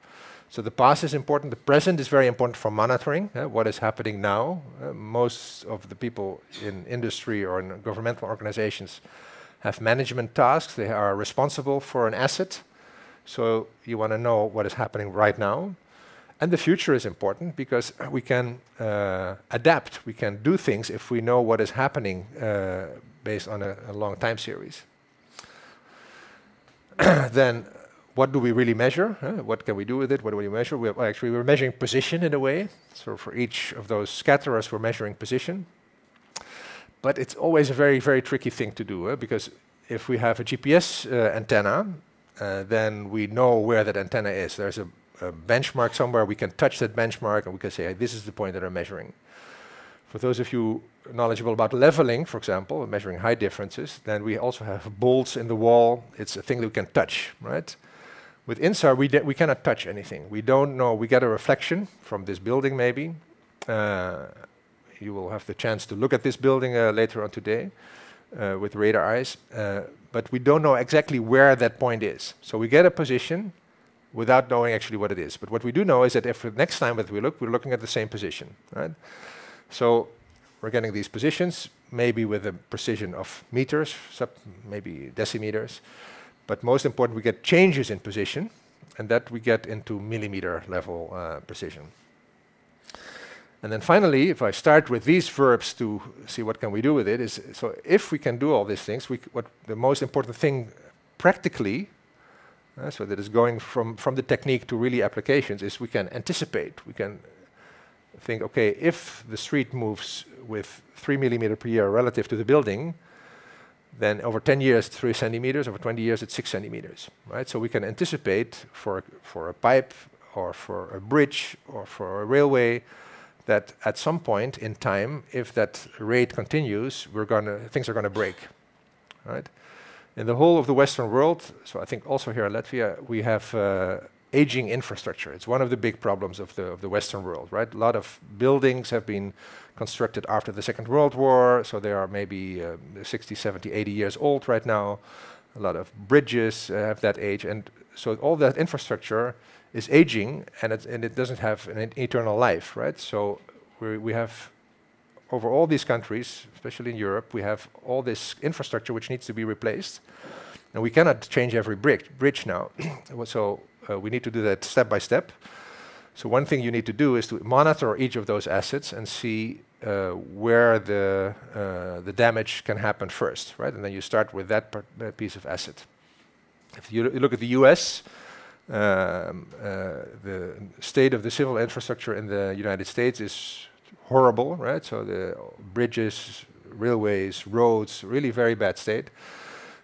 So the past is important. The present is very important for monitoring what is happening now. Most of the people in industry or in governmental organizations have management tasks. They are responsible for an asset. So you want to know what is happening right now. And the future is important because we can adapt. We can do things if we know what is happening based on a long time series. Then what do we really measure? What can we do with it? What do we measure? We're measuring position in a way. So for each of those scatterers, we're measuring position. But it's always a very, very tricky thing to do because if we have a GPS antenna, then we know where that antenna is. There's a benchmark somewhere. We can touch that benchmark and we can say, hey, this is the point that I'm measuring. For those of you knowledgeable about leveling, for example, measuring height differences, then we also have bolts in the wall. It's a thing that we can touch, right? With INSAR, we cannot touch anything. We don't know. We get a reflection from this building, maybe. You will have the chance to look at this building later on today with radar eyes. But we don't know exactly where that point is. So we get a position. without knowing actually what it is. But what we do know is that if the next time that we look, we're looking at the same position, right? So we're getting these positions, maybe with a precision of meters, maybe decimeters. But most important, we get changes in position, and that we get into millimeter level precision. And then finally, if I start with these verbs to see what can we do with it, is so if we can do all these things, what the most important thing practically, so that is going from the technique to really applications, is we can anticipate. We can think, okay, if the street moves with 3 millimeter per year relative to the building, then over 10 years, 3 centimeters, over 20 years, it's 6 centimeters, right? So we can anticipate for a pipe or for a bridge or for a railway that at some point in time, if that rate continues, things are gonna break, right? In the whole of the Western world, so I think also here in Latvia, we have aging infrastructure. It's one of the big problems of the Western world, right? A lot of buildings have been constructed after the Second World War, so they are maybe 60, 70, 80 years old right now. A lot of bridges have that age, and so all that infrastructure is aging, and it doesn't have an eternal life, right? So we have, over all these countries, especially in Europe, we have all this infrastructure which needs to be replaced, and we cannot change every bridge now. So we need to do that step by step. So one thing you need to do is to monitor each of those assets and see where the damage can happen first, right? And then you start with that piece of asset. If you look at the US, the state of the civil infrastructure in the United States is horrible, right? So the bridges, railways, roads, really very bad state.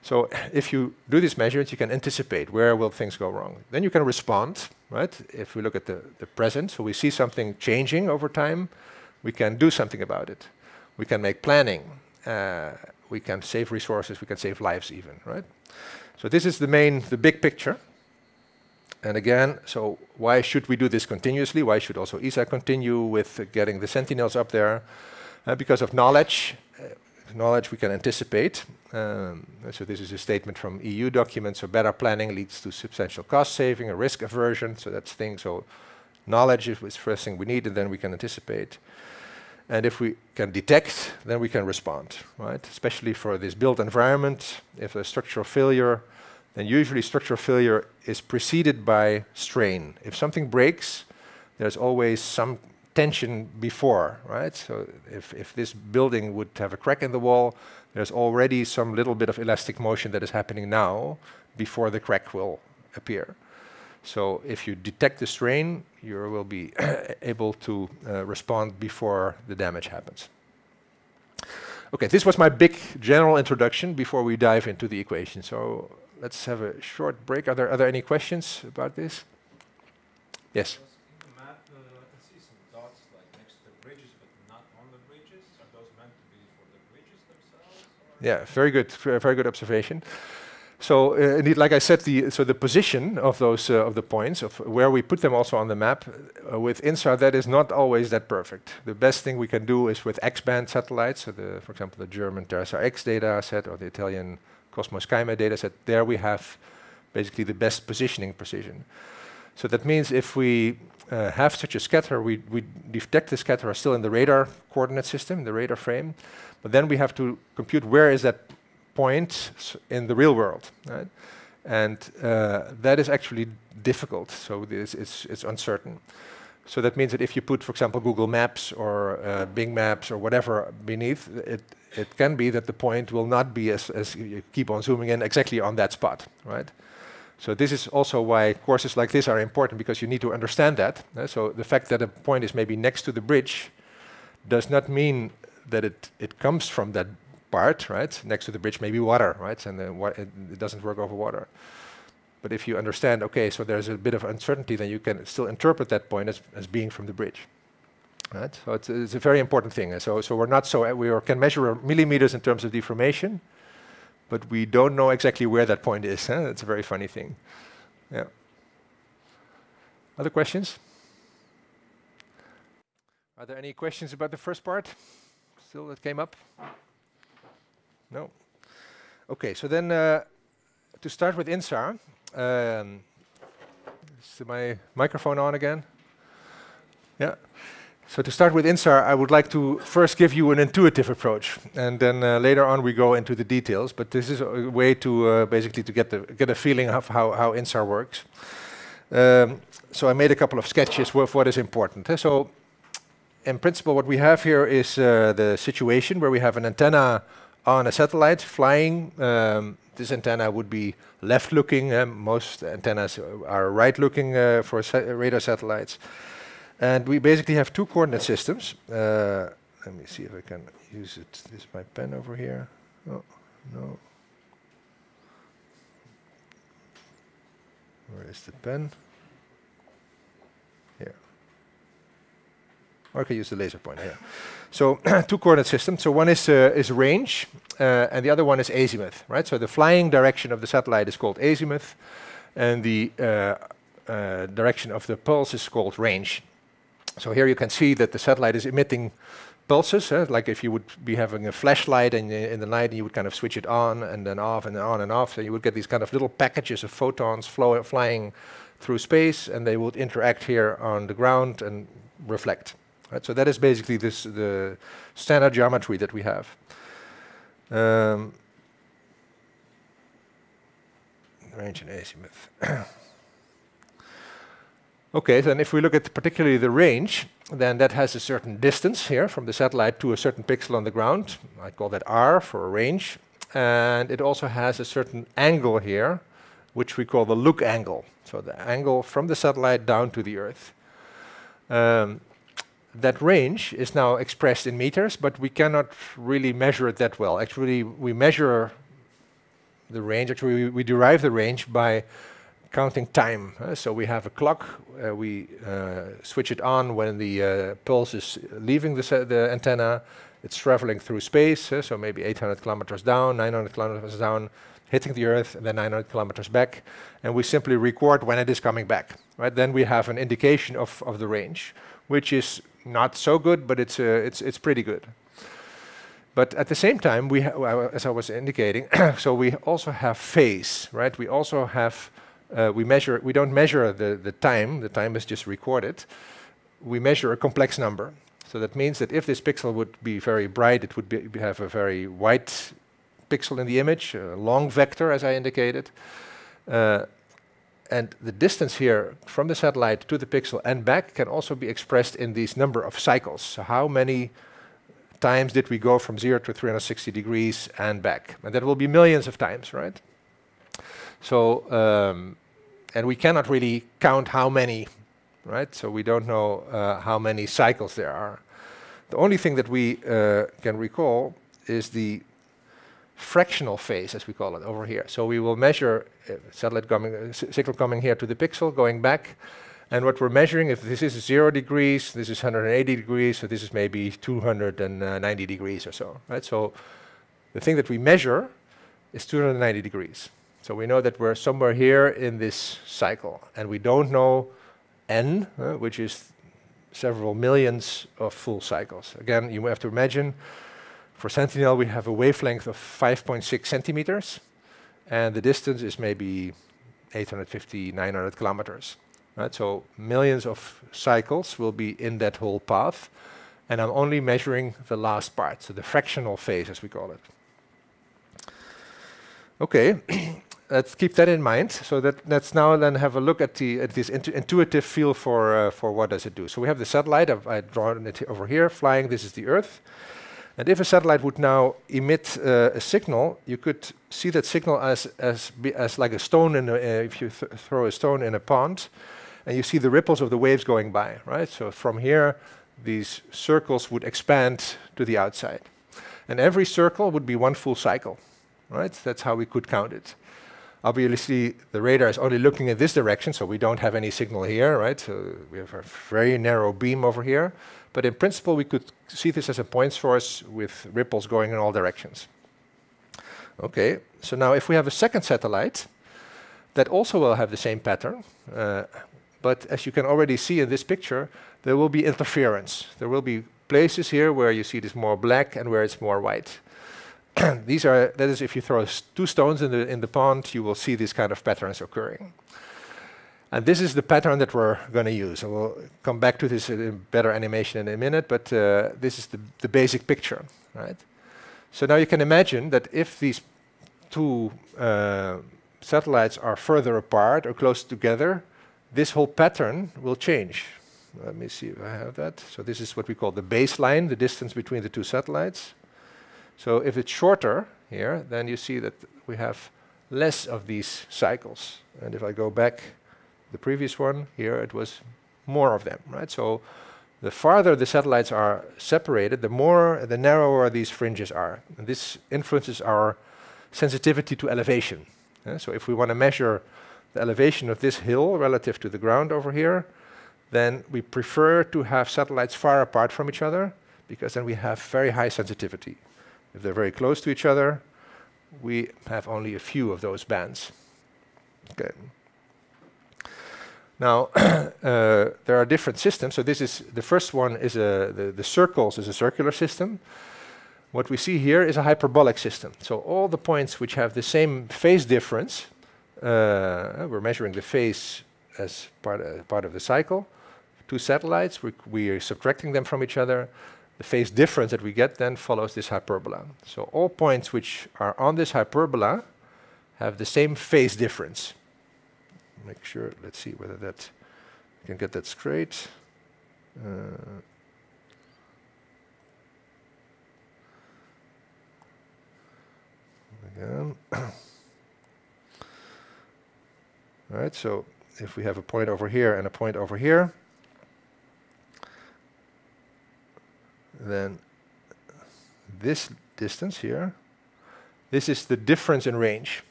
So if you do these measurements, you can anticipate where will things go wrong. Then you can respond, right? If we look at the present, so we see something changing over time, we can do something about it. We can make planning. We can save resources. We can save lives even, right? So this is the big picture. And again, so why should we do this continuously? Why should also ESA continue with getting the sentinels up there? Because of knowledge. Knowledge we can anticipate. So this is a statement from EU documents. So better planning leads to substantial cost saving, a risk aversion. So that's things. So knowledge is the first thing we need, and then we can anticipate. And if we can detect, then we can respond, right? Especially for this built environment. If a structural failure, then usually structural failure is preceded by strain. If something breaks, there's always some tension before, right? So if this building would have a crack in the wall, there's already some little bit of elastic motion that is happening now before the crack will appear. So if you detect the strain, you will be able to respond before the damage happens. Okay, this was my big general introduction before we dive into the equation. So let's have a short break. Are there any questions about this? Yes? Yeah, very good observation. So indeed, like I said, the position of those of the points of where we put them also on the map with INSAR, that is not always that perfect. The best thing we can do is with X-band satellites. So for example, the German TerraSAR-X data set or the Italian Cosmos Skymet data set. There we have basically the best positioning precision. So that means if we have such a scatter, we detect the scatter still in the radar coordinate system, the radar frame. But then we have to compute where is that point in the real world, right? And that is actually difficult. So it's uncertain. So that means that if you put, for example, Google Maps or Bing Maps or whatever beneath, it can be that the point will not be as you keep on zooming in exactly on that spot, right? So this is also why courses like this are important, because you need to understand that. So the fact that a point is maybe next to the bridge does not mean that it comes from that part, right? Next to the bridge may be water, right? And it doesn't work over water. But if you understand, okay, so there's a bit of uncertainty, then you can still interpret that point as being from the bridge, right? So it's a very important thing. So we can measure millimeters in terms of deformation, but we don't know exactly where that point is. That's a very funny thing. Yeah. Other questions? Are there any questions about the first part still that came up? No? Okay, so then to start with INSAR, Is my microphone on again? Yeah. So to start with INSAR, I would like to first give you an intuitive approach, and then later on we go into the details. But this is a way to basically to get a feeling of how INSAR works. So I made a couple of sketches of what is important. So in principle, what we have here is the situation where we have an antenna on a satellite flying. This antenna would be left-looking. Most antennas are right-looking for radar satellites. And we basically have two coordinate systems. Let me see if I can use it. This is my pen over here. Oh, no. Where is the pen? Here. Or I can use the laser pointer here. So two coordinate systems. So one is range, and the other one is azimuth, right? So the flying direction of the satellite is called azimuth, and the direction of the pulse is called range. So here you can see that the satellite is emitting pulses, like if you would be having a flashlight in the night and you would kind of switch it on and then off and then on and off. So you would get these kind of little packages of photons flying through space, and they would interact here on the ground and reflect. Right? So that is basically the standard geometry that we have. Range and azimuth. Okay, then if we look at particularly the range, then that has a certain distance here from the satellite to a certain pixel on the ground. I call that R for a range. And it also has a certain angle here, which we call the look angle. So the angle from the satellite down to the Earth. That range is now expressed in meters, but we cannot really measure it that well. Actually, we measure the range. Actually, we derive the range by counting time. So we have a clock. We switch it on when the pulse is leaving the antenna. It's traveling through space, so maybe 800 kilometers down, 900 kilometers down, hitting the Earth, and then 900 kilometers back. And we simply record when it is coming back. Right? Then we have an indication of the range, which is not so good, but it's pretty good. But at the same time, we as I was indicating, so we also have phase, right? We also have we don't measure the time. The time is just recorded. We measure a complex number. So that means that if this pixel would be very bright, it would have a very white pixel in the image, a long vector, as I indicated. And the distance here from the satellite to the pixel and back can also be expressed in these number of cycles. So how many times did we go from 0 to 360 degrees and back? And that will be millions of times, right? So, and we cannot really count how many, right? So we don't know how many cycles there are. The only thing that we can recall is the fractional phase, as we call it, over here. So we will measure satellite signal coming here to the pixel, going back, and what we're measuring, if this is 0 degrees, this is 180 degrees, so this is maybe 290 degrees or so, right? So the thing that we measure is 290 degrees. So we know that we're somewhere here in this cycle, and we don't know n, which is several millions of full cycles. Again, you have to imagine, for Sentinel, we have a wavelength of 5.6 centimeters, and the distance is maybe 850, 900 kilometers. Right? So millions of cycles will be in that whole path, and I'm only measuring the last part, so the fractional phase, as we call it. Okay, let's keep that in mind. So let's now then have a look at this intuitive feel for what does it do. So we have the satellite. I've drawn it over here, flying. This is the Earth. And if a satellite would now emit a signal, you could see that signal as like a stone in if you throw a stone in a pond, and you see the ripples of the waves going by, right? So from here, these circles would expand to the outside, and every circle would be one full cycle, right? That's how we could count it. Obviously, the radar is only looking in this direction, so we don't have any signal here, right? So we have a very narrow beam over here. But in principle, we could see this as a point source with ripples going in all directions. Okay, so now if we have a second satellite, that also will have the same pattern. But as you can already see in this picture, there will be interference. There will be places here where you see this more black and where it's more white. That is, if you throw two stones in the pond, you will see these kind of patterns occurring. And this is the pattern that we're going to use. And we'll come back to this in better animation in a minute, but this is the basic picture, right? So now you can imagine that if these two satellites are further apart or close together, this whole pattern will change. Let me see if I have that. So this is what we call the baseline, the distance between the two satellites. So if it's shorter here, then you see that we have less of these cycles. And if I go back, the previous one, here it was more of them, right? So the farther the satellites are separated, the narrower these fringes are. And this influences our sensitivity to elevation. So if we want to measure the elevation of this hill relative to the ground over here, then we prefer to have satellites far apart from each other, because then we have very high sensitivity. If they're very close to each other, we have only a few of those bands. Okay. Now, there are different systems. So this is the first one is the circles is a circular system. What we see here is a hyperbolic system. So all the points which have the same phase difference, we're measuring the phase as part of the cycle. Two satellites, we are subtracting them from each other. The phase difference that we get then follows this hyperbola. So all points which are on this hyperbola have the same phase difference. Make sure, let's see whether that we can get that straight. Again. Right, so if we have a point over here and a point over here, then this distance here, this is the difference in range,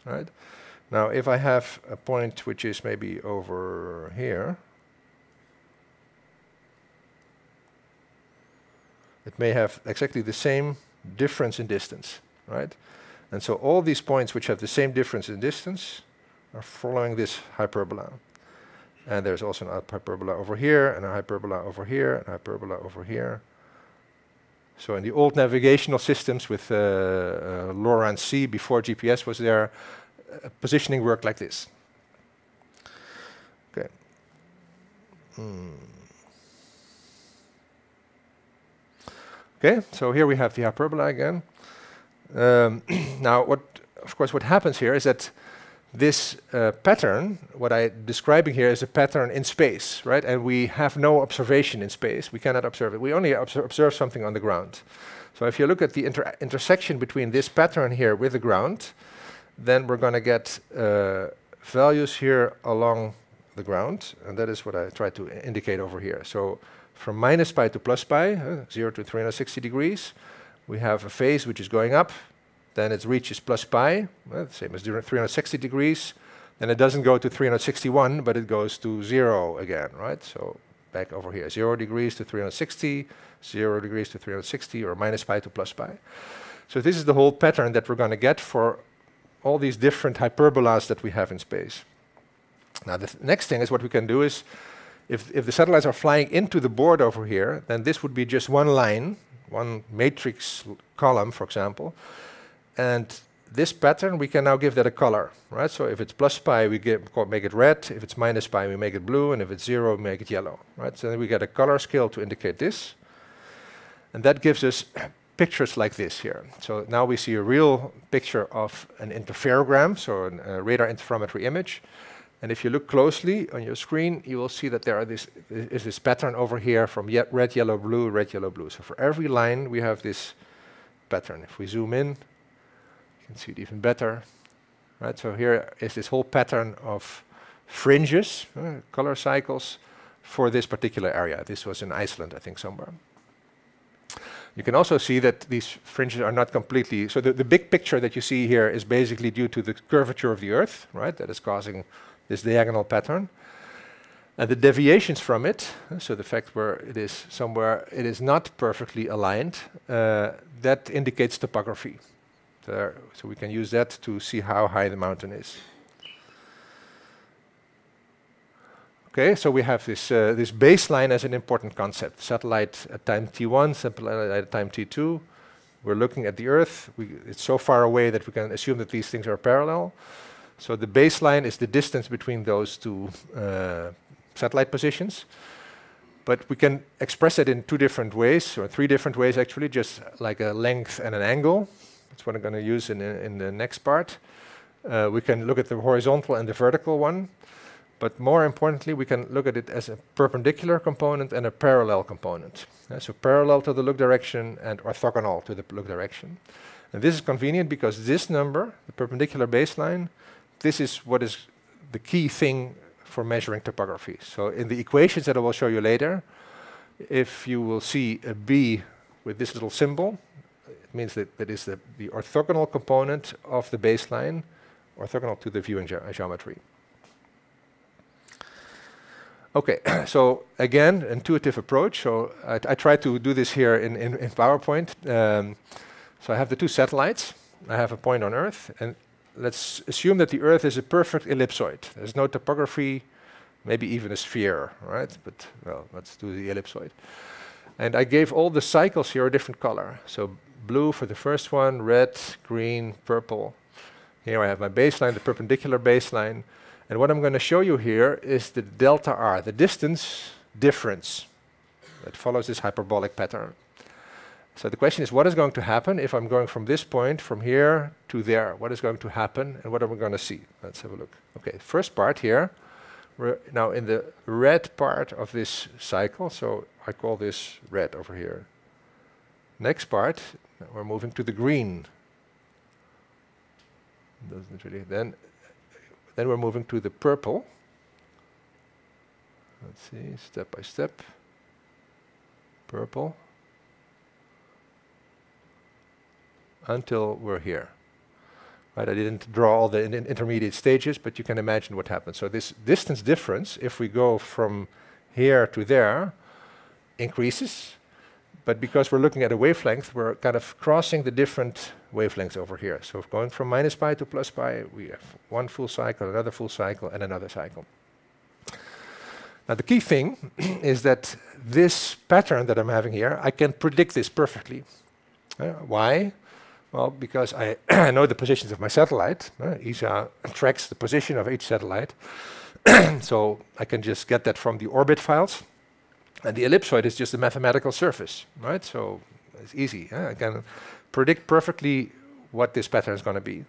right? Now, if I have a point which is maybe over here, it may have exactly the same difference in distance, right? And so all these points which have the same difference in distance are following this hyperbola. And there's also a hyperbola over here, and a hyperbola over here, and a hyperbola over here. So in the old navigational systems with LoRaWAN C, before GPS was there, positioning worked like this. Okay. Okay, so here we have the hyperbola again. Now, of course, what happens here is that this pattern, what I'm describing here, is a pattern in space, right? And we have no observation in space. We cannot observe it. We only observe something on the ground. So if you look at the intersection between this pattern here with the ground, then we're going to get values here along the ground, and that is what I try to indicate over here. So from minus pi to plus pi, 0 to 360 degrees, we have a phase which is going up, then it reaches plus pi, same as 360 degrees, then it doesn't go to 361, but it goes to 0 again, right? So back over here, 0 degrees to 360, 0 degrees to 360, or minus pi to plus pi. So this is the whole pattern that we're going to get for all these different hyperbolas that we have in space. Now the next thing is what we can do is, if the satellites are flying into the board over here, then this would be just one line, one matrix column, for example. And this pattern, we can now give that a color, right? So if it's plus pi, we make it red. If it's minus pi, we make it blue. And if it's 0, we make it yellow, right? So then we get a color scale to indicate this. And that gives us pictures like this here. So now we see a real picture of an interferogram, so a radar interferometry image. And if you look closely on your screen, you will see that there is this pattern over here from red, yellow, blue, red, yellow, blue. So for every line, we have this pattern. If we zoom in, you can see it even better, right? So here is this whole pattern of fringes, color cycles, for this particular area. This was in Iceland, I think, somewhere. You can also see that these fringes are not completely, so the big picture that you see here is basically due to the curvature of the Earth, right? That is causing this diagonal pattern. And the deviations from it, so the fact where it is somewhere, it is not perfectly aligned, that indicates topography. So we can use that to see how high the mountain is. Okay, so we have this this baseline as an important concept. Satellite at time t1, satellite at time t2. We're looking at the Earth. It's so far away that we can assume that these things are parallel. So the baseline is the distance between those two satellite positions. But we can express it in two different ways, or three different ways actually, just like a length and an angle. That's what I'm going to use in the next part. We can look at the horizontal and the vertical one. But more importantly, we can look at it as a perpendicular component and a parallel component. So parallel to the look direction and orthogonal to the look direction. And this is convenient because this number, the perpendicular baseline, this is what is the key thing for measuring topography. So in the equations that I will show you later, if you will see a B with this little symbol, it means that that is the orthogonal component of the baseline, orthogonal to the viewing geometry. Okay, so again, intuitive approach. So I try to do this here in PowerPoint. So I have the two satellites. I have a point on Earth, and let's assume that the Earth is a perfect ellipsoid. There's no topography, maybe even a sphere, right? But well, let's do the ellipsoid. And I gave all the cycles here a different color. So blue for the first one, red, green, purple. Here I have my baseline, the perpendicular baseline. And what I'm going to show you here is the delta r, the distance difference that follows this hyperbolic pattern. So the question is, what is going to happen if I'm going from this point, from here to there? What is going to happen and what are we going to see? Let's have a look. Okay, first part here, we're now in the red part of this cycle, so I call this red over here. Next part, we're moving to the green. Doesn't really, then we're moving to the purple. Let's see, step by step. Purple. Until we're here. Right, I didn't draw all the intermediate stages, but you can imagine what happens. So this distance difference, if we go from here to there, increases. But because we're looking at a wavelength, we're kind of crossing the different wavelengths over here. So going from minus pi to plus pi, we have one full cycle, another full cycle, and another cycle. Now the key thing is that this pattern that I'm having here, I can predict this perfectly. Why? Well, because I know the positions of my satellite. ESA tracks the position of each satellite. So I can just get that from the orbit files. And the ellipsoid is just a mathematical surface, right? So it's easy. I can predict perfectly what this pattern is going to be.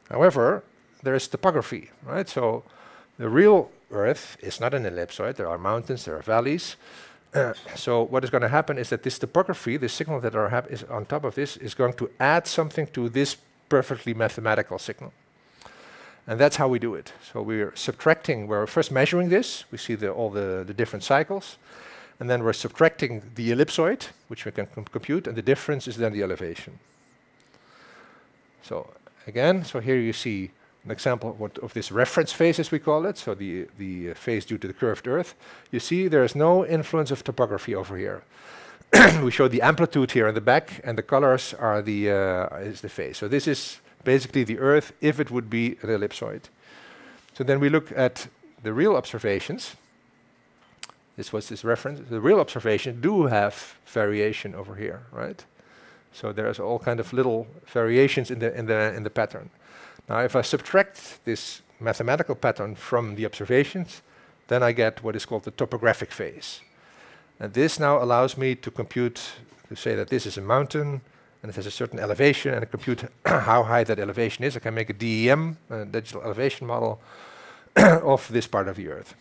However, there is topography, right? So the real Earth is not an ellipsoid. There are mountains, there are valleys. So what is going to happen is that this topography, this signal that is on top of this, is going to add something to this perfectly mathematical signal. And that's how we do it. So we're subtracting, we're first measuring this. We see all the different cycles. And then we're subtracting the ellipsoid, which we can compute, and the difference is then the elevation. So again, so here you see an example of this reference phase, as we call it, so the phase due to the curved Earth. You see there is no influence of topography over here. We show the amplitude here in the back, and the colors are is the phase. So this is basically the Earth if it would be an ellipsoid. So then we look at the real observations. This was this reference. The real observations do have variation over here, right? So there's all kind of little variations in the pattern. Now, if I subtract this mathematical pattern from the observations, then I get what is called the topographic phase. And this now allows me to compute, to say that this is a mountain, and it has a certain elevation, and I compute how high that elevation is. I can make a DEM, a digital elevation model, of this part of the Earth.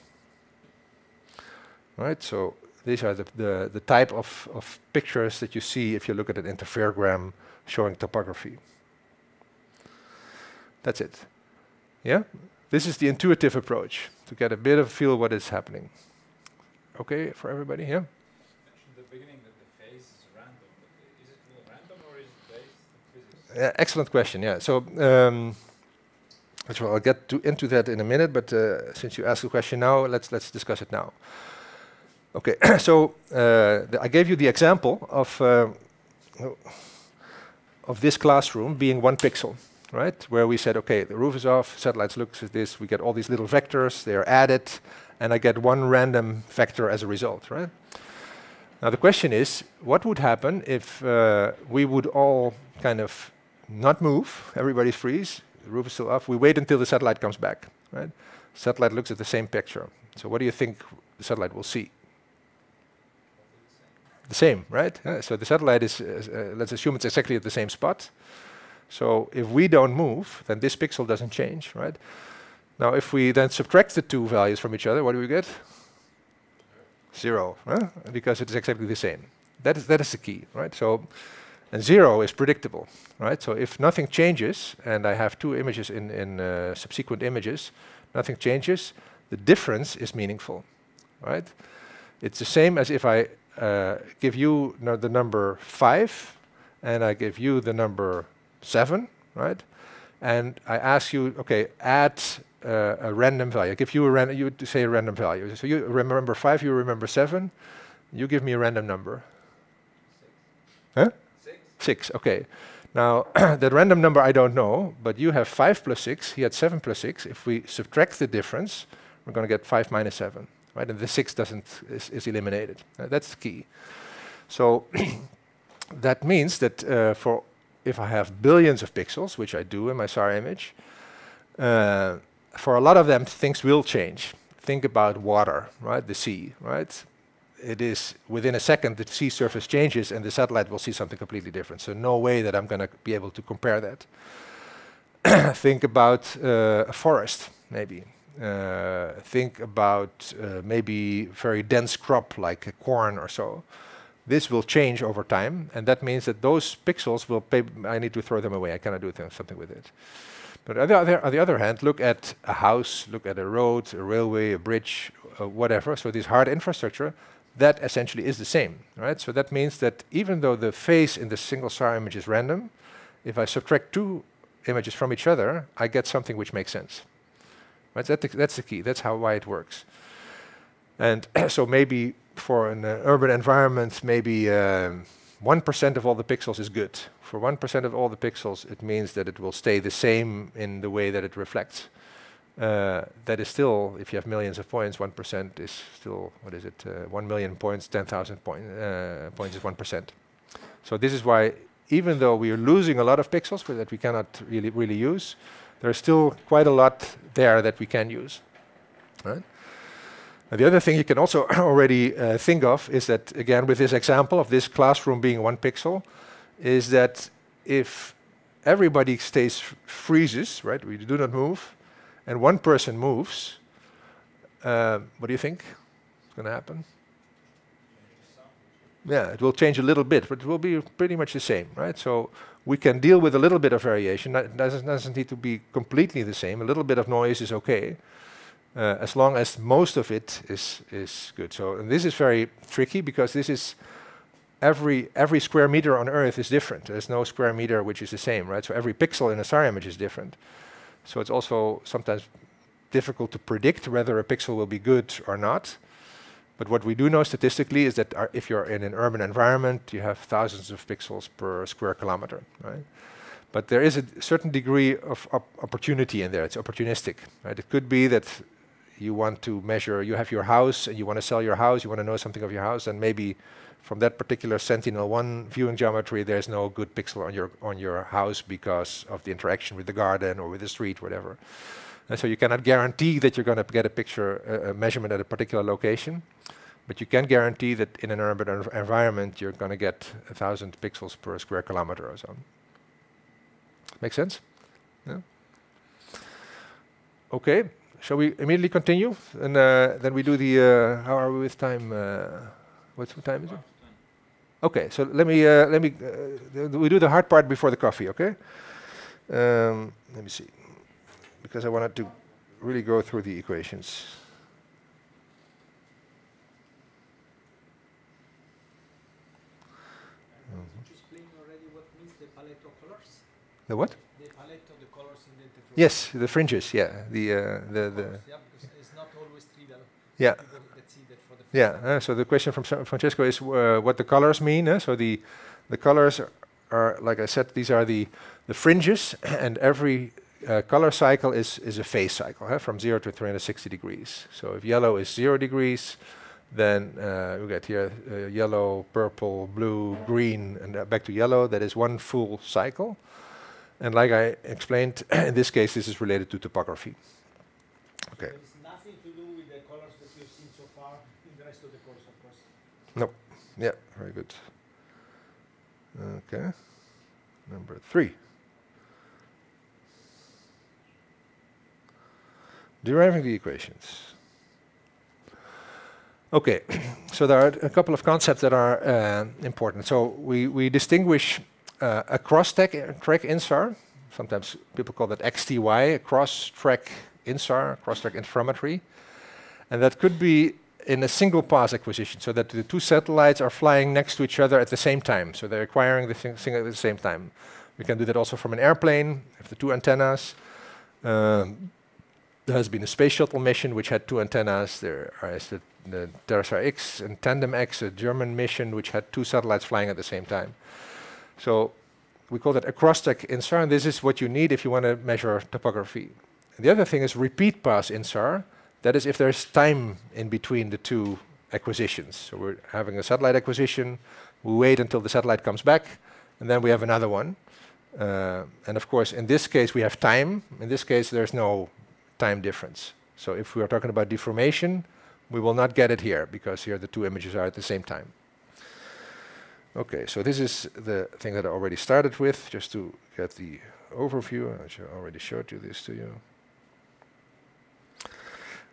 Right, so these are the type of pictures that you see if you look at an interferogram showing topography. That's it. Yeah? This is the intuitive approach, to get a bit of feel what is happening. Okay, for everybody, yeah? You mentioned at the beginning that the phase is random. Is it really random or is it based on physics? Excellent question, yeah. So, I'll get into that in a minute, but since you asked the question now, let's discuss it now. Okay, so I gave you the example of this classroom being 1 pixel, right? Where we said, okay, the roof is off, satellites looks at this, we get all these little vectors, they are added, and I get one random vector as a result, right? Now the question is, what would happen if we would all kind of not move, everybody freeze, the roof is still off. We wait until the satellite comes back, right? Satellite looks at the same picture. So what do you think the satellite will see? The same, right? So the satellite is, let's assume it's exactly at the same spot. So if we don't move, then this pixel doesn't change, right? Now if we then subtract the two values from each other, what do we get? 0, because it is exactly the same. That is the key, right? So, and 0 is predictable, right? So if nothing changes, and I have two images in subsequent images, nothing changes, the difference is meaningful, right? It's the same as if I give you the number 5, and I give you the number 7, right? And I ask you, okay, add a random value. I give you a random, you say a random value. So you remember 5, you remember 7. You give me a random number. 6. Huh? 6. 6, okay. Now, that random number I don't know, but you have 5 plus 6, he had 7 plus 6. If we subtract the difference, we're going to get 5 minus 7, right? And the 6 is eliminated. That's the key. So that means that if I have billions of pixels, which I do in my SAR image, for a lot of them, things will change. Think about water, right? The sea, right? It is within a second the sea surface changes and the satellite will see something completely different. So no way that I'm going to be able to compare that. Think about a forest, maybe. Think about maybe very dense crop like corn or so. This will change over time, and that means that those pixels will I need to throw them away. I cannot do something with it. But on the other hand, look at a house, look at a road, a railway, a bridge, whatever. So this hard infrastructure, that essentially is the same, right? So that means that even though the phase in the single SAR image is random, if I subtract two images from each other, I get something which makes sense. Right? That's the key. That's why it works. And so maybe for an urban environment, maybe 1% of all the pixels is good. For 1% of all the pixels, it means that it will stay the same in the way that it reflects. That is still, if you have millions of points, 1% is still, what is it, 1 million points, 10,000 points is 1%. So this is why, even though we are losing a lot of pixels that we cannot really use, there's still quite a lot there that we can use. Right? And the other thing you can also already think of is that, again, with this example of this classroom being 1 pixel, is that if everybody freezes, right, we do not move, and one person moves, what do you think is going to happen? Yeah, it will change a little bit, but it will be pretty much the same, right? So we can deal with a little bit of variation. It doesn't need to be completely the same. A little bit of noise is okay, as long as most of it is good. So and this is very tricky because this is every square meter on Earth is different. There's no square meter which is the same, right? So every pixel in a SAR image is different. So it's also sometimes difficult to predict whether a pixel will be good or not. But what we do know statistically is that if you're in an urban environment, you have thousands of pixels per square kilometer, right? But there is a certain degree of opportunity in there. It's opportunistic, right? It could be that you want to measure, you have your house and you want to sell your house, you want to know something of your house, and maybe from that particular Sentinel-1 viewing geometry, there's no good pixel on your house because of the interaction with the garden or with the street, whatever. And so you cannot guarantee that you're going to get a picture, a measurement at a particular location, but you can guarantee that in an urban environment, you're going to get 1,000 pixels per square kilometer or so. Make sense? Yeah? Okay, shall we immediately continue? And then we do the, how are we with time? What time is it? Okay, so let me we do the hard part before the coffee, okay? Let me see, because I wanted to really go through the equations. Could you explain already what means the palette of colors? The what? The palette of the colors in the interferogram. Yes, the fringes, yeah. Yeah, because it's not always trivial. Yeah. People that see that for the first Yeah, so the question from Francesco is what the colors mean. So the colors are, like I said, these are the fringes, and every color cycle is a phase cycle, from 0 to 360 degrees. So if yellow is 0 degrees, then we get here yellow, purple, blue, green, and back to yellow. That is one full cycle. And like I explained, in this case, this is related to topography. Okay. There is nothing to do with the colors that you've seen so far in the rest of the course, of course. No. Yeah, very good. Okay. Number 3. Deriving the equations. Okay, so there are a couple of concepts that are important. So we distinguish a cross-track INSAR. Sometimes people call that XTY, a cross-track INSAR, cross-track interferometry. And that could be in a single pass acquisition, so that the two satellites are flying next to each other at the same time. So they're acquiring the thing at the same time. We can do that also from an airplane, if the two antennas. There has been a space shuttle mission which had two antennas. There is the Terra X and Tandem X, a German mission which had two satellites flying at the same time. So we call that a cross-track INSAR, and this is what you need if you want to measure topography. And the other thing is repeat pass INSAR. That is if there's time in between the two acquisitions. So we're having a satellite acquisition, we wait until the satellite comes back, and then we have another one. And of course, in this case, we have time. In this case, there's no time difference. So if we are talking about deformation, we will not get it here, because here the two images are at the same time. Okay, so this is the thing that I already started with, just to get the overview. I already showed you this to you.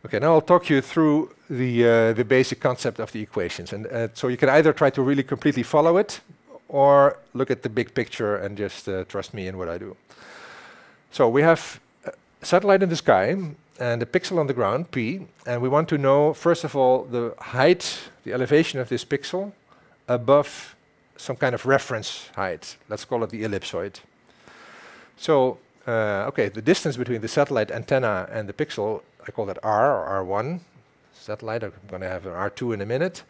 Okay, now I'll talk you through the basic concept of the equations. And so you can either try to really completely follow it, or look at the big picture and just trust me in what I do. So we have a satellite in the sky and a pixel on the ground, P, and we want to know, first of all, the height, the elevation of this pixel above some kind of reference height. Let's call it the ellipsoid. So, okay, the distance between the satellite antenna and the pixel, I call that R, or R1. Satellite, I'm going to have an R2 in a minute.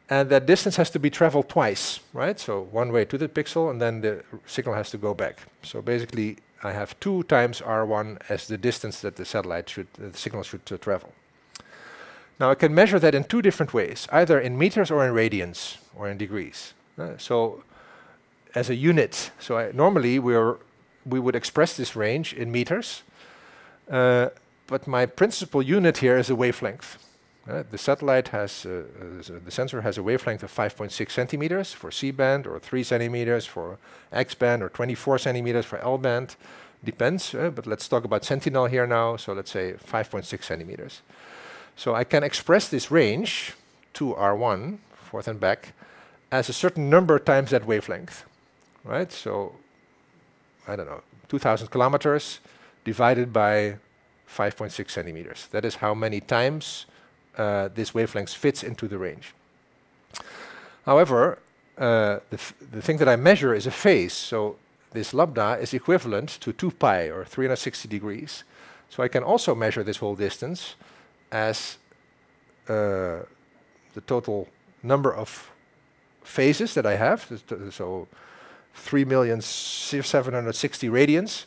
And that distance has to be traveled twice, right? So one way to the pixel, and then the signal has to go back. So basically, I have 2 times R1 as the distance that the satellite should, the signal should travel. Now I can measure that in 2 different ways, either in meters or in radians or in degrees. So as a unit, so normally we would express this range in meters, but my principal unit here is a wavelength. The satellite has, the sensor has a wavelength of 5.6 centimeters for C-band, or 3 centimeters for X-band, or 24 centimeters for L-band. Depends, but let's talk about Sentinel here now. So let's say 5.6 centimeters. So I can express this range, 2R1, forth and back, as a certain number times that wavelength, right? So, I don't know, 2,000 kilometers divided by 5.6 centimeters. That is how many times this wavelength fits into the range. However, the thing that I measure is a phase. So this lambda is equivalent to 2 pi, or 360 degrees. So I can also measure this whole distance as the total number of phases that I have. So 3,760 radians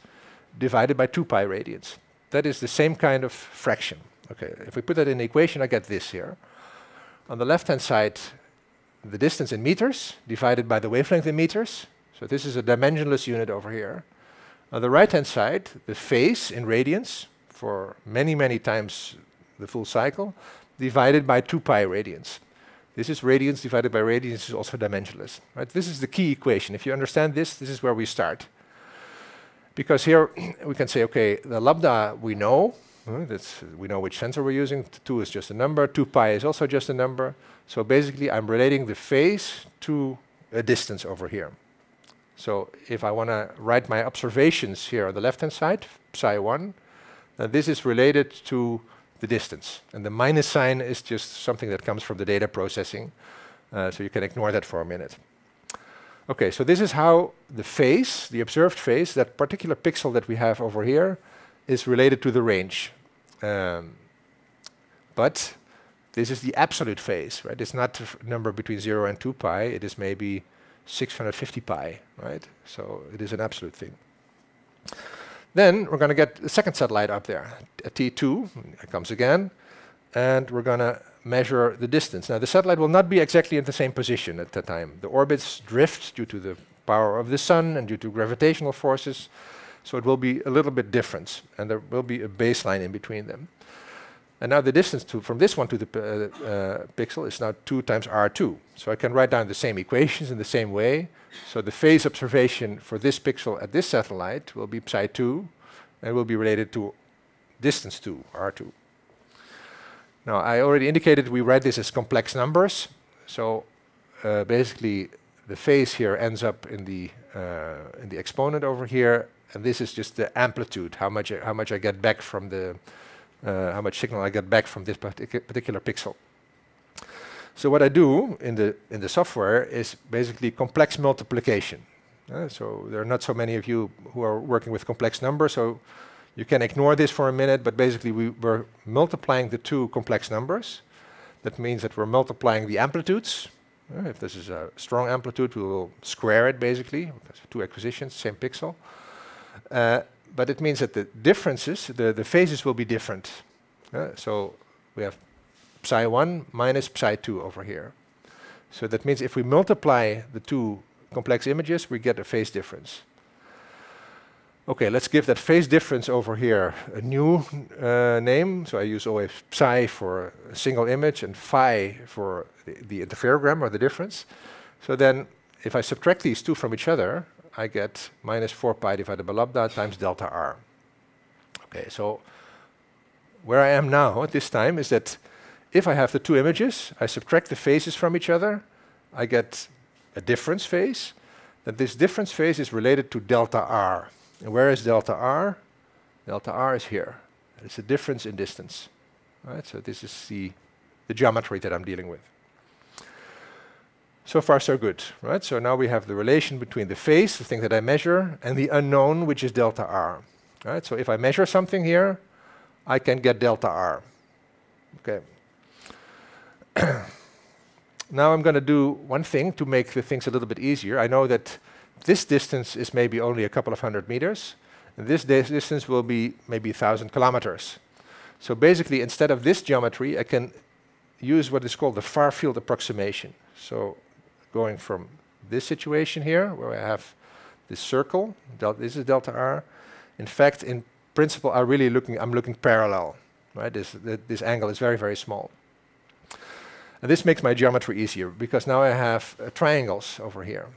divided by 2 pi radians. That is the same kind of fraction. Okay, if we put that in the equation, I get this here. On the left-hand side, the distance in meters divided by the wavelength in meters. So this is a dimensionless unit over here. On the right-hand side, the phase in radians for many, many times the full cycle, divided by 2 pi radians. This is radians divided by radians, is also dimensionless. Right? This is the key equation. If you understand this, this is where we start. Because here we can say, okay, the lambda we know, we know which sensor we're using. 2 is just a number. 2 pi is also just a number. So basically, I'm relating the phase to a distance over here. So if I want to write my observations here on the left-hand side, psi1, then this is related to the distance. And the minus sign is just something that comes from the data processing. So you can ignore that for a minute. Okay, so this is how the phase, the observed phase, that particular pixel that we have over here, is related to the range. But this is the absolute phase, right? It's not a number between 0 and 2 pi. It is maybe 650 pi, right? So it is an absolute thing. Then we're going to get the second satellite up there, a T2. It comes again. And we're going to measure the distance. Now, the satellite will not be exactly in the same position at that time. The orbits drift due to the power of the sun and due to gravitational forces. So it will be a little bit different, and there will be a baseline in between them. And now the distance from this one to the pixel is now 2 times r2. So I can write down the same equations in the same way. So the phase observation for this pixel at this satellite will be psi2, and will be related to distance 2, r2. Now I already indicated we write this as complex numbers. So basically the phase here ends up in the exponent over here, and this is just the amplitude, how much I get back from the how much signal I get back from this particular pixel. So what I do in the software is basically complex multiplication. So there are not so many of you who are working with complex numbers, so you can ignore this for a minute, but basically we're multiplying the two complex numbers. That means that we're multiplying the amplitudes. If this is a strong amplitude, we will square it basically. That's two acquisitions, same pixel. But it means that the differences, the phases will be different. So we have psi1 minus psi2 over here. So that means if we multiply the two complex images, we get a phase difference. Okay, let's give that phase difference over here a new name. So I use always psi for a single image and phi for the interferogram or the difference. So then if I subtract these two from each other, I get minus 4 pi divided by lambda times delta r. Okay, so where I am now at this time is that if I have the two images, I subtract the phases from each other, I get a difference phase. That this difference phase is related to delta r. And where is delta r? Delta r is here. It's a difference in distance. Right? So this is the geometry that I'm dealing with. So far so good, right? So now we have the relation between the phase, the thing that I measure, and the unknown, which is delta r. Right? So if I measure something here, I can get delta r. Okay. Now I'm going to do one thing to make the things a little bit easier. I know that this distance is maybe only a couple of 100 meters, and this distance will be maybe 1,000 kilometers. So basically, instead of this geometry, I can use what is called the far field approximation. So going from this situation here, where I have this circle, this is delta r. In fact, in principle, I'm looking parallel. Right? This angle is very, very small. And this makes my geometry easier, because now I have triangles over here.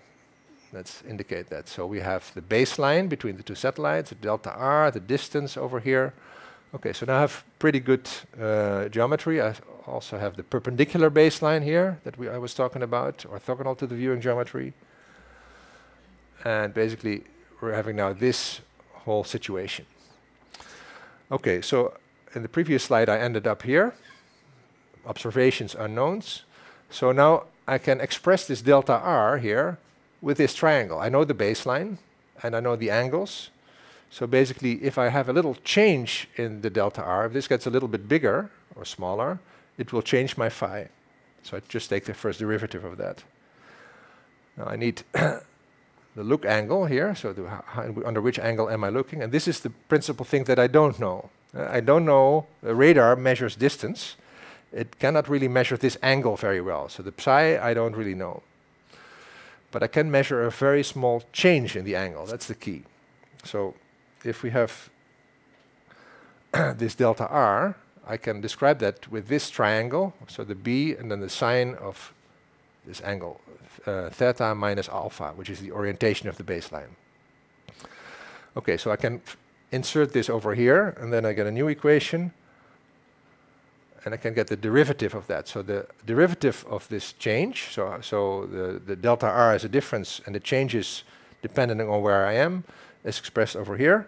Let's indicate that. So we have the baseline between the two satellites, the delta r, the distance over here. Okay, so now I have pretty good geometry. I also have the perpendicular baseline here that I was talking about, orthogonal to the viewing geometry. And basically, we're having now this whole situation. Okay, so in the previous slide, I ended up here. Observations, unknowns. So now I can express this delta r here with this triangle. I know the baseline, and I know the angles. So basically, if I have a little change in the delta r, if this gets a little bit bigger or smaller, it will change my phi. So I just take the first derivative of that. Now I need the look angle here, so under which angle am I looking? And this is the principal thing that I don't know. I don't know, the radar measures distance. It cannot really measure this angle very well. So the psi, I don't really know. But I can measure a very small change in the angle. That's the key. So if we have this delta r, I can describe that with this triangle. So the b and then the sine of this angle, theta minus alpha, which is the orientation of the baseline. Okay, so I can insert this over here, and then I get a new equation. And I can get the derivative of that. So the derivative of this change, so the delta r is a difference, and it changes depending on where I am, is expressed over here.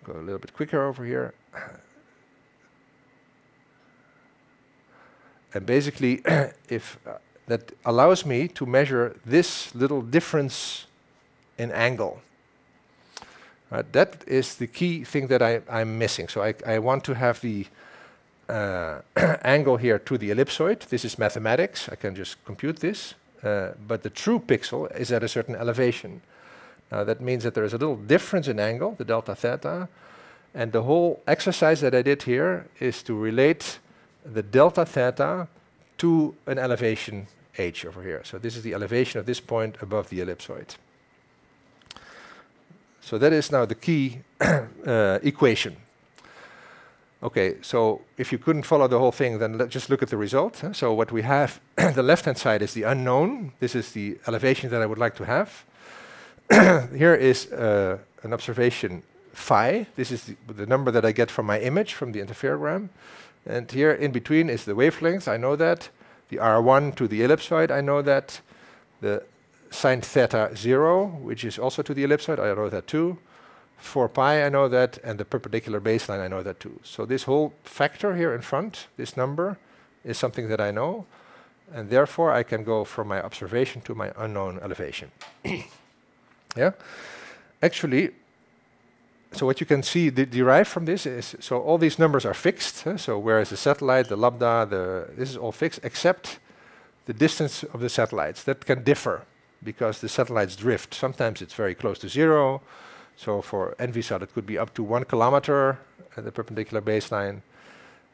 Go a little bit quicker over here. And basically, if that allows me to measure this little difference in angle. Right? That is the key thing that I'm missing. So I want to have the angle here to the ellipsoid. This is mathematics. I can just compute this. But the true pixel is at a certain elevation. That means that there is a little difference in angle, the delta theta. And the whole exercise that I did here is to relate the delta theta to an elevation h over here. So this is the elevation of this point above the ellipsoid. So that is now the key equation. Okay, so if you couldn't follow the whole thing, then let's just look at the result. So what we have, the left-hand side is the unknown. This is the elevation that I would like to have. Here is an observation phi. This is the number that I get from my image, from the interferogram. And here in between is the wavelength, I know that. The R1 to the ellipsoid, I know that. The sine theta 0, which is also to the ellipsoid, I know that too. 4 pi, I know that, and the perpendicular baseline, I know that too. So this whole factor here in front, this number, is something that I know, and therefore I can go from my observation to my unknown elevation. Yeah? Actually, so what you can see derived from this is, so all these numbers are fixed, so whereas the satellite, the lambda, this is all fixed, except the distance of the satellites. That can differ, because the satellites drift. Sometimes it's very close to 0, so for NVSAT it could be up to 1 kilometer at the perpendicular baseline.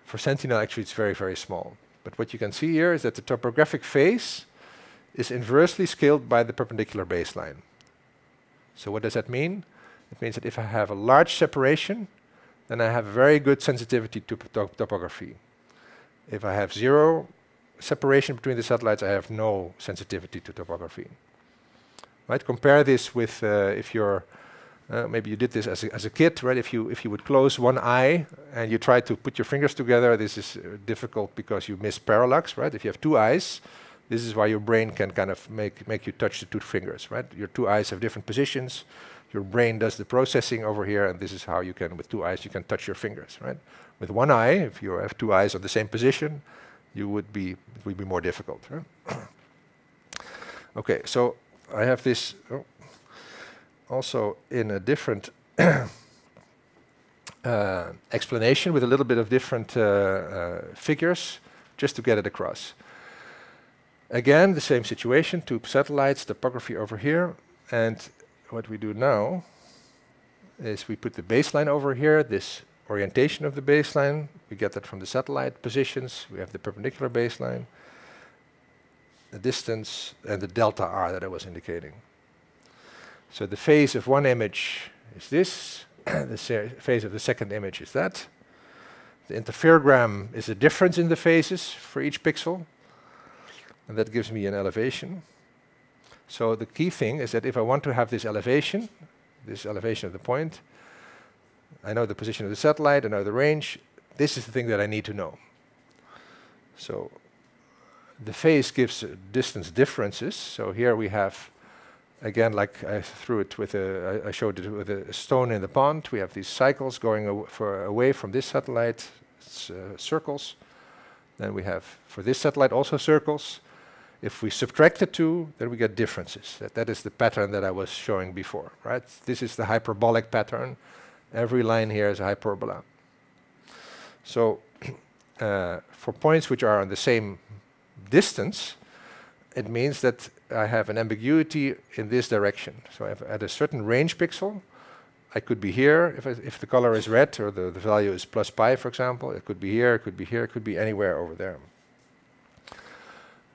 For Sentinel actually it's very, very small. But what you can see here is that the topographic phase is inversely scaled by the perpendicular baseline. So what does that mean? It means that if I have a large separation, then I have very good sensitivity to topography. If I have 0 separation between the satellites, I have no sensitivity to topography. Right? Compare this with if you're maybe you did this as a kid, right? If you would close one eye and you try to put your fingers together, this is difficult because you miss parallax, right? If you have 2 eyes, this is why your brain can kind of make you touch the 2 fingers, right? Your 2 eyes have different positions. Your brain does the processing over here, and this is how you can, with 2 eyes, you can touch your fingers, right? With 1 eye, if you have 2 eyes on the same position, it would be more difficult, right? Okay, so I have this also in a different explanation with a little bit of different figures, just to get it across. Again, the same situation, 2 satellites, topography over here, and what we do now is we put the baseline over here, this orientation of the baseline, we get that from the satellite positions, we have the perpendicular baseline, the distance, and the delta R that I was indicating. So the phase of one image is this, the phase of the second image is that. The interferogram is a difference in the phases for each pixel, and that gives me an elevation. So the key thing is that if I want to have this elevation of the point, I know the position of the satellite, I know the range, this is the thing that I need to know. So the phase gives distance differences, so here we have, again, like I threw it with I showed it with a stone in the pond. We have these cycles going away from this satellite, circles. Then we have, for this satellite, also circles. If we subtract the 2, then we get differences. That is the pattern that I was showing before, right? This is the hyperbolic pattern. Every line here is a hyperbola. So for points which are on the same distance, it means that I have an ambiguity in this direction. So at a certain range pixel, I could be here, if the color is red, or the value is plus pi, for example, it could be here, it could be here, it could be anywhere over there.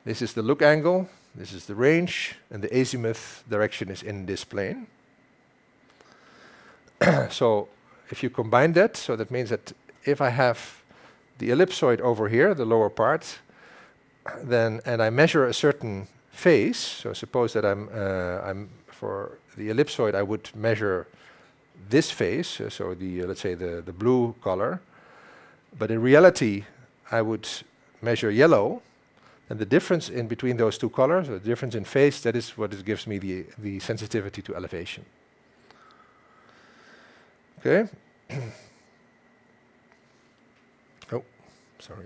This is the look angle, this is the range, and the azimuth direction is in this plane. So if you combine that, so that means that if I have the ellipsoid over here, the lower part, then, and I measure a certain phase, so suppose that I'm for the ellipsoid, I would measure this phase, so the let's say the blue color, but in reality I would measure yellow, and the difference in between those 2 colors, the difference in phase, that is what gives me the sensitivity to elevation. Okay. Oh, sorry.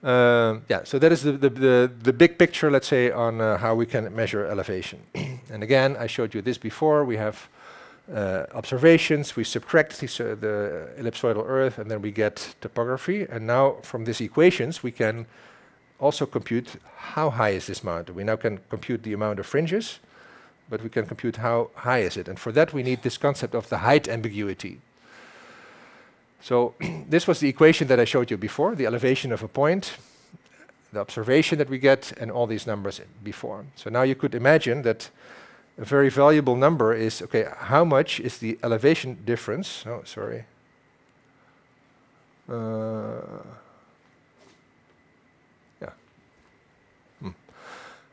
Yeah, so that is the big picture, let's say, on how we can measure elevation. And again, I showed you this before. We have observations, we subtract the ellipsoidal Earth, and then we get topography. And now, from these equations, we can also compute how high is this mountain. We now can compute the amount of fringes, but we can compute how high is it. And for that, we need this concept of the height ambiguity. So this was the equation that I showed you before, the elevation of a point, the observation that we get, and all these numbers before. So now you could imagine that a very valuable number is, okay, how much is the elevation difference? Oh, sorry.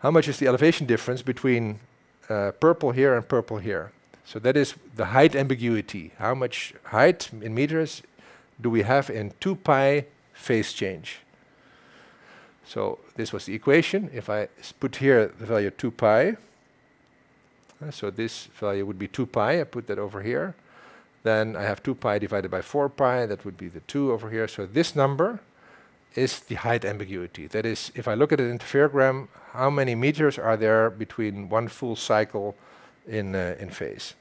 How much is the elevation difference between purple here and purple here? So that is the height ambiguity. How much height in meters do we have in 2 pi phase change? So this was the equation. If I put here the value 2 pi, so this value would be 2 pi, I put that over here. Then I have 2 pi divided by 4 pi, that would be the 2 over here. So this number is the height ambiguity. That is, if I look at an interferogram, how many meters are there between one full cycle in phase?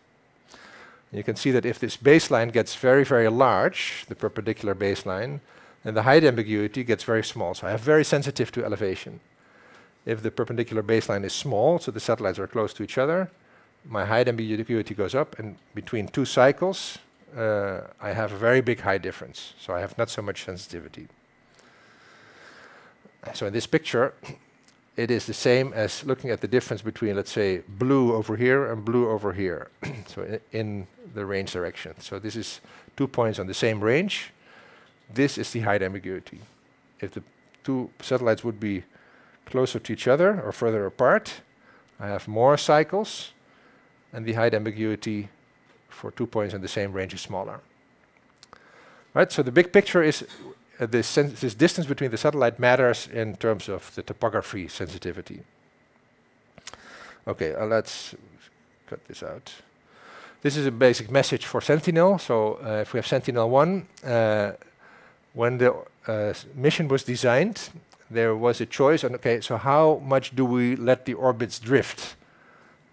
You can see that if this baseline gets very, very large, the perpendicular baseline, then the height ambiguity gets very small. So I have very sensitive to elevation. If the perpendicular baseline is small, so the satellites are close to each other, my height ambiguity goes up, and between 2 cycles, I have a very big height difference. So I have not so much sensitivity. So in this picture, it is the same as looking at the difference between, let's say, blue over here and blue over here. So in the range direction. So this is 2 points on the same range. This is the height ambiguity. If the 2 satellites would be closer to each other or further apart, I have more cycles, and the height ambiguity for 2 points on the same range is smaller. Right, so the big picture is this distance between the satellite matters in terms of the topography sensitivity. Okay, let's cut this out. This is a basic message for Sentinel. So if we have Sentinel-1, when the mission was designed, there was a choice on, okay, so how much do we let the orbits drift?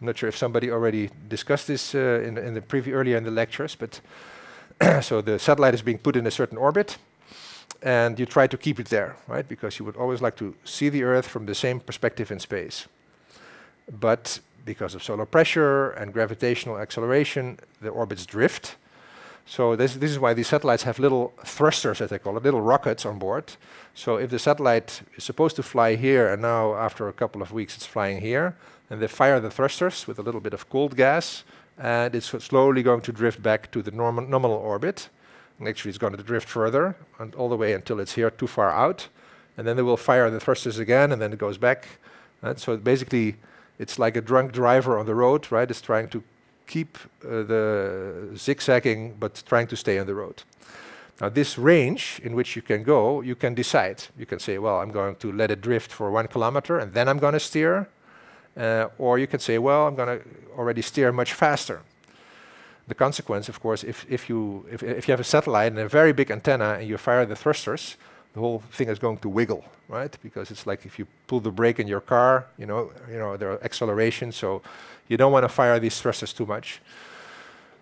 I'm not sure if somebody already discussed this in the earlier in the lectures, but so the satellite is being put in a certain orbit, and you try to keep it there, right? Because you would always like to see the Earth from the same perspective in space. But because of solar pressure and gravitational acceleration, the orbits drift. So this is why these satellites have little thrusters, as they call it, little rockets on board. So if the satellite is supposed to fly here, and now after a couple of weeks it's flying here, and they fire the thrusters with a little bit of cold gas, and it's slowly going to drift back to the nominal orbit. And actually it's going to drift further, and all the way until it's here too far out. And then they will fire the thrusters again, and then it goes back. And so basically, it's like a drunk driver on the road, right? It's trying to keep the zigzagging, but trying to stay on the road. Now this range in which you can go, you can decide. You can say, well, I'm going to let it drift for 1 kilometer, and then I'm going to steer. Or you can say, well, I'm going to already steer much faster. The consequence, of course, if you have a satellite and a very big antenna and you fire the thrusters, the whole thing is going to wiggle, right? Because it's like if you pull the brake in your car, you know there are accelerations, so you don't want to fire these thrusters too much.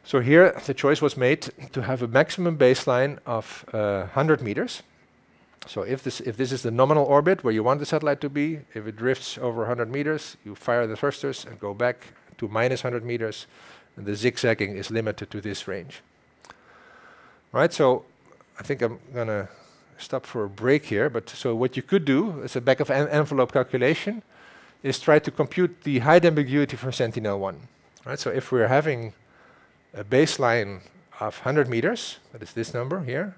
So here the choice was made to have a maximum baseline of 100 meters. So if this is the nominal orbit where you want the satellite to be, if it drifts over 100 meters, you fire the thrusters and go back to minus 100 meters. And the zigzagging is limited to this range. Right, so I think I'm going to stop for a break here. But so what you could do as a back of envelope calculation is try to compute the height ambiguity for Sentinel-1. Right, so if we're having a baseline of 100 meters, that is this number here,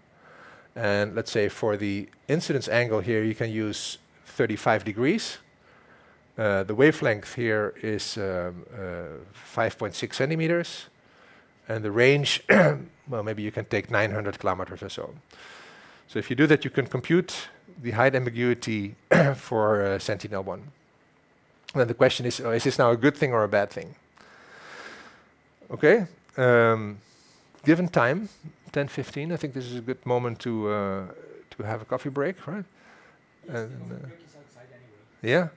and let's say for the incidence angle here, you can use 35 degrees. The wavelength here is 5.6 centimeters, and the range, well, maybe you can take 900 kilometers or so. So if you do that, you can compute the height ambiguity for Sentinel-1. Then the question is this now a good thing or a bad thing? Okay, given time, 10:15, I think this is a good moment to have a coffee break, right? Yeah.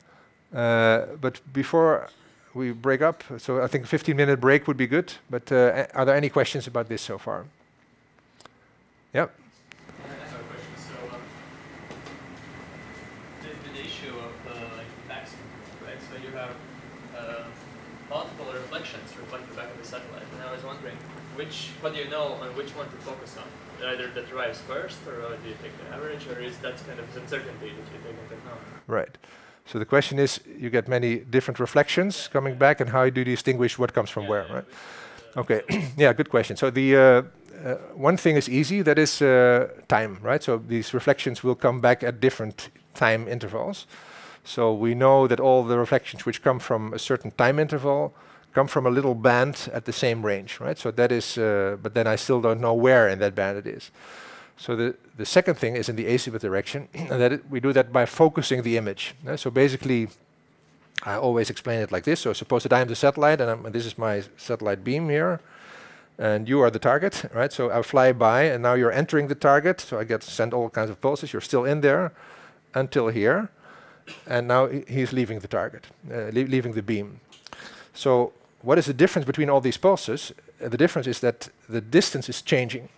But before we break up, so I think a 15-minute break would be good. But are there any questions about this so far? Yep. I have a question. So the issue of like vaccine, right? So you have multiple reflections reflect the back of the satellite, and I was wondering what do you know on which one to focus on? either that arrives first, or do you take the average, or is that kind of uncertainty that you take into account? Right. So the question is, you get many different reflections coming back, and how do you distinguish what comes from where, right? Okay, yeah, good question. So the one thing is easy, that is time, right? So these reflections will come back at different time intervals. So we know that all the reflections which come from a certain time interval come from a little band at the same range, right? So that is, but then I still don't know where in that band it is. So the second thing is in the azimuth direction, and that we do that by focusing the image. So basically, I always explain it like this. So suppose that I am the satellite, and this is my satellite beam here, and you are the target, right? So I fly by, and now you're entering the target, so I get sent all kinds of pulses. You're still in there until here, and now he's leaving the target, leaving the beam. So what is the difference between all these pulses? The difference is that the distance is changing,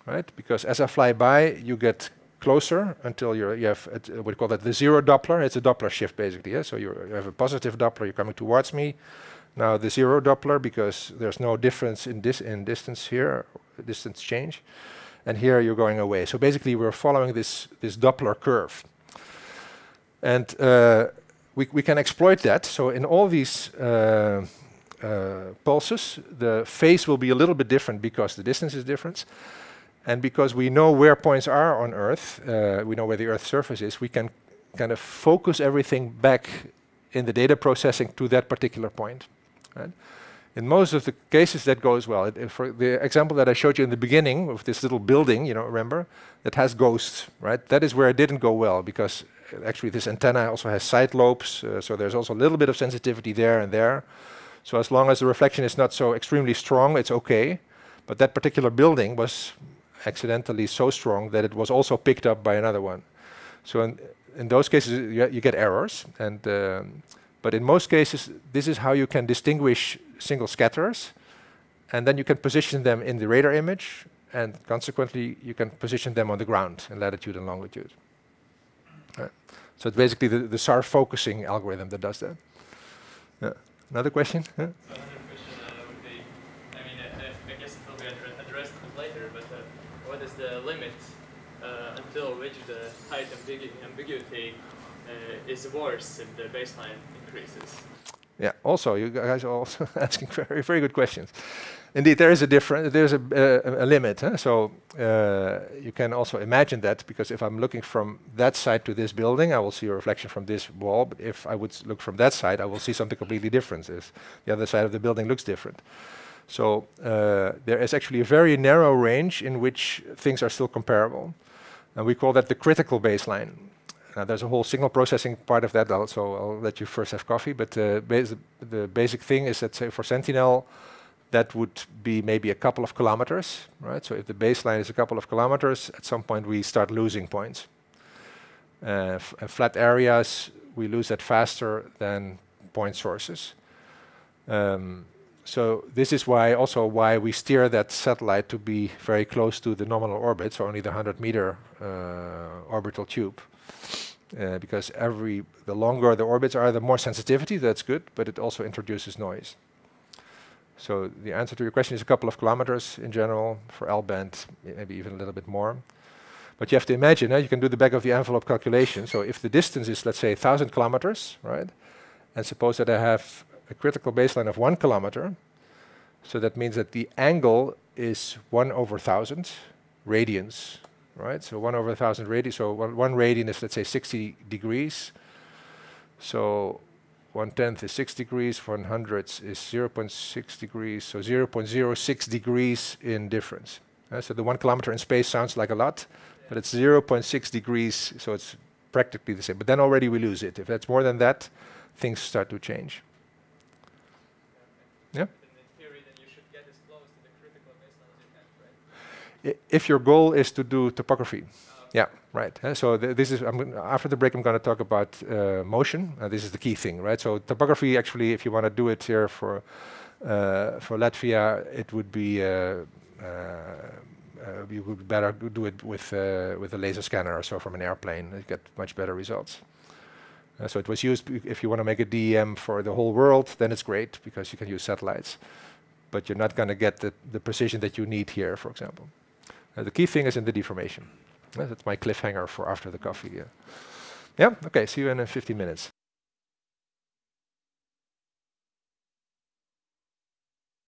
right? Because as I fly by, you get closer until you have we call that the zero Doppler. It's a Doppler shift basically. Yeah? So you have a positive Doppler. You're coming towards me. Now the zero Doppler, because there's no difference in distance here, distance change, and here you're going away. So basically, we're following this Doppler curve, and we can exploit that. So in all these pulses, the phase will be a little bit different because the distance is different. And because we know where points are on Earth, we know where the Earth's surface is, we can kind of focus everything back in the data processing to that particular point. Right? In most of the cases, that goes well. For the example that I showed you in the beginning of this little building, you know, remember, that has ghosts, right? That is where it didn't go well, because actually this antenna also has side lobes, so there's also a little bit of sensitivity there and there. So as long as the reflection is not so extremely strong, it's okay. But that particular building was accidentally so strong that it was also picked up by another one. So in those cases, you get errors. And but in most cases, this is how you can distinguish single scatterers. And then you can position them in the radar image. And consequently, you can position them on the ground in latitude and longitude. Right. So it's basically the SAR focusing algorithm that does that. Yeah. Another question? Yeah? Another question would be, I mean, I guess it will be addressed a bit later, but what is the limit until which the height ambiguity is worse if the baseline increases? Yeah, also, you guys are also asking very, very good questions. Indeed, there is a difference, there's a limit. Huh? So you can also imagine that, because if I'm looking from that side to this building, I will see a reflection from this wall. But if I would look from that side, I will see something completely different. The other side of the building looks different. So there is actually a very narrow range in which things are still comparable. And we call that the critical baseline. Now, there's a whole signal processing part of that, so I'll let you first have coffee. But the basic thing is that, say, for Sentinel, that would be maybe a couple of kilometers, right? So if the baseline is a couple of kilometers, at some point we start losing points. Flat areas, we lose that faster than point sources. So this is why we steer that satellite to be very close to the nominal orbit, so only the 100-meter orbital tube. Because the longer the orbits are, the more sensitivity, that's good, but it also introduces noise. So the answer to your question is a couple of kilometers in general, for L-band, maybe even a little bit more. But you have to imagine, you can do the back of the envelope calculation. So if the distance is, let's say, 1,000 kilometers, right? And suppose that I have a critical baseline of 1 kilometer, so that means that the angle is 1/1,000 radians, right? So 1/1,000 radians, so one radian is, let's say, 60 degrees. So 1/10 is 6 degrees, 1/100 is 0.6 degrees, so 0.06 degrees in difference. So the 1 kilometer in space sounds like a lot, but it's 0.6 degrees, so it's practically the same. But then already we lose it. If that's more than that, things start to change. Yeah? In theory, then you should get as close to the critical baseline as you can, right? If your goal is to do topography. Yeah, right. So this is, after the break, I'm going to talk about motion. This is the key thing, right? So topography, actually, if you want to do it here for Latvia, it would be you would better do it with a laser scanner or so from an airplane. You get much better results. So it was used, if you want to make a DEM for the whole world, then it's great because you can use satellites. But you're not going to get the precision that you need here, for example. The key thing is in the deformation. That's my cliffhanger for after the coffee. Yeah, okay, see you in 15 minutes.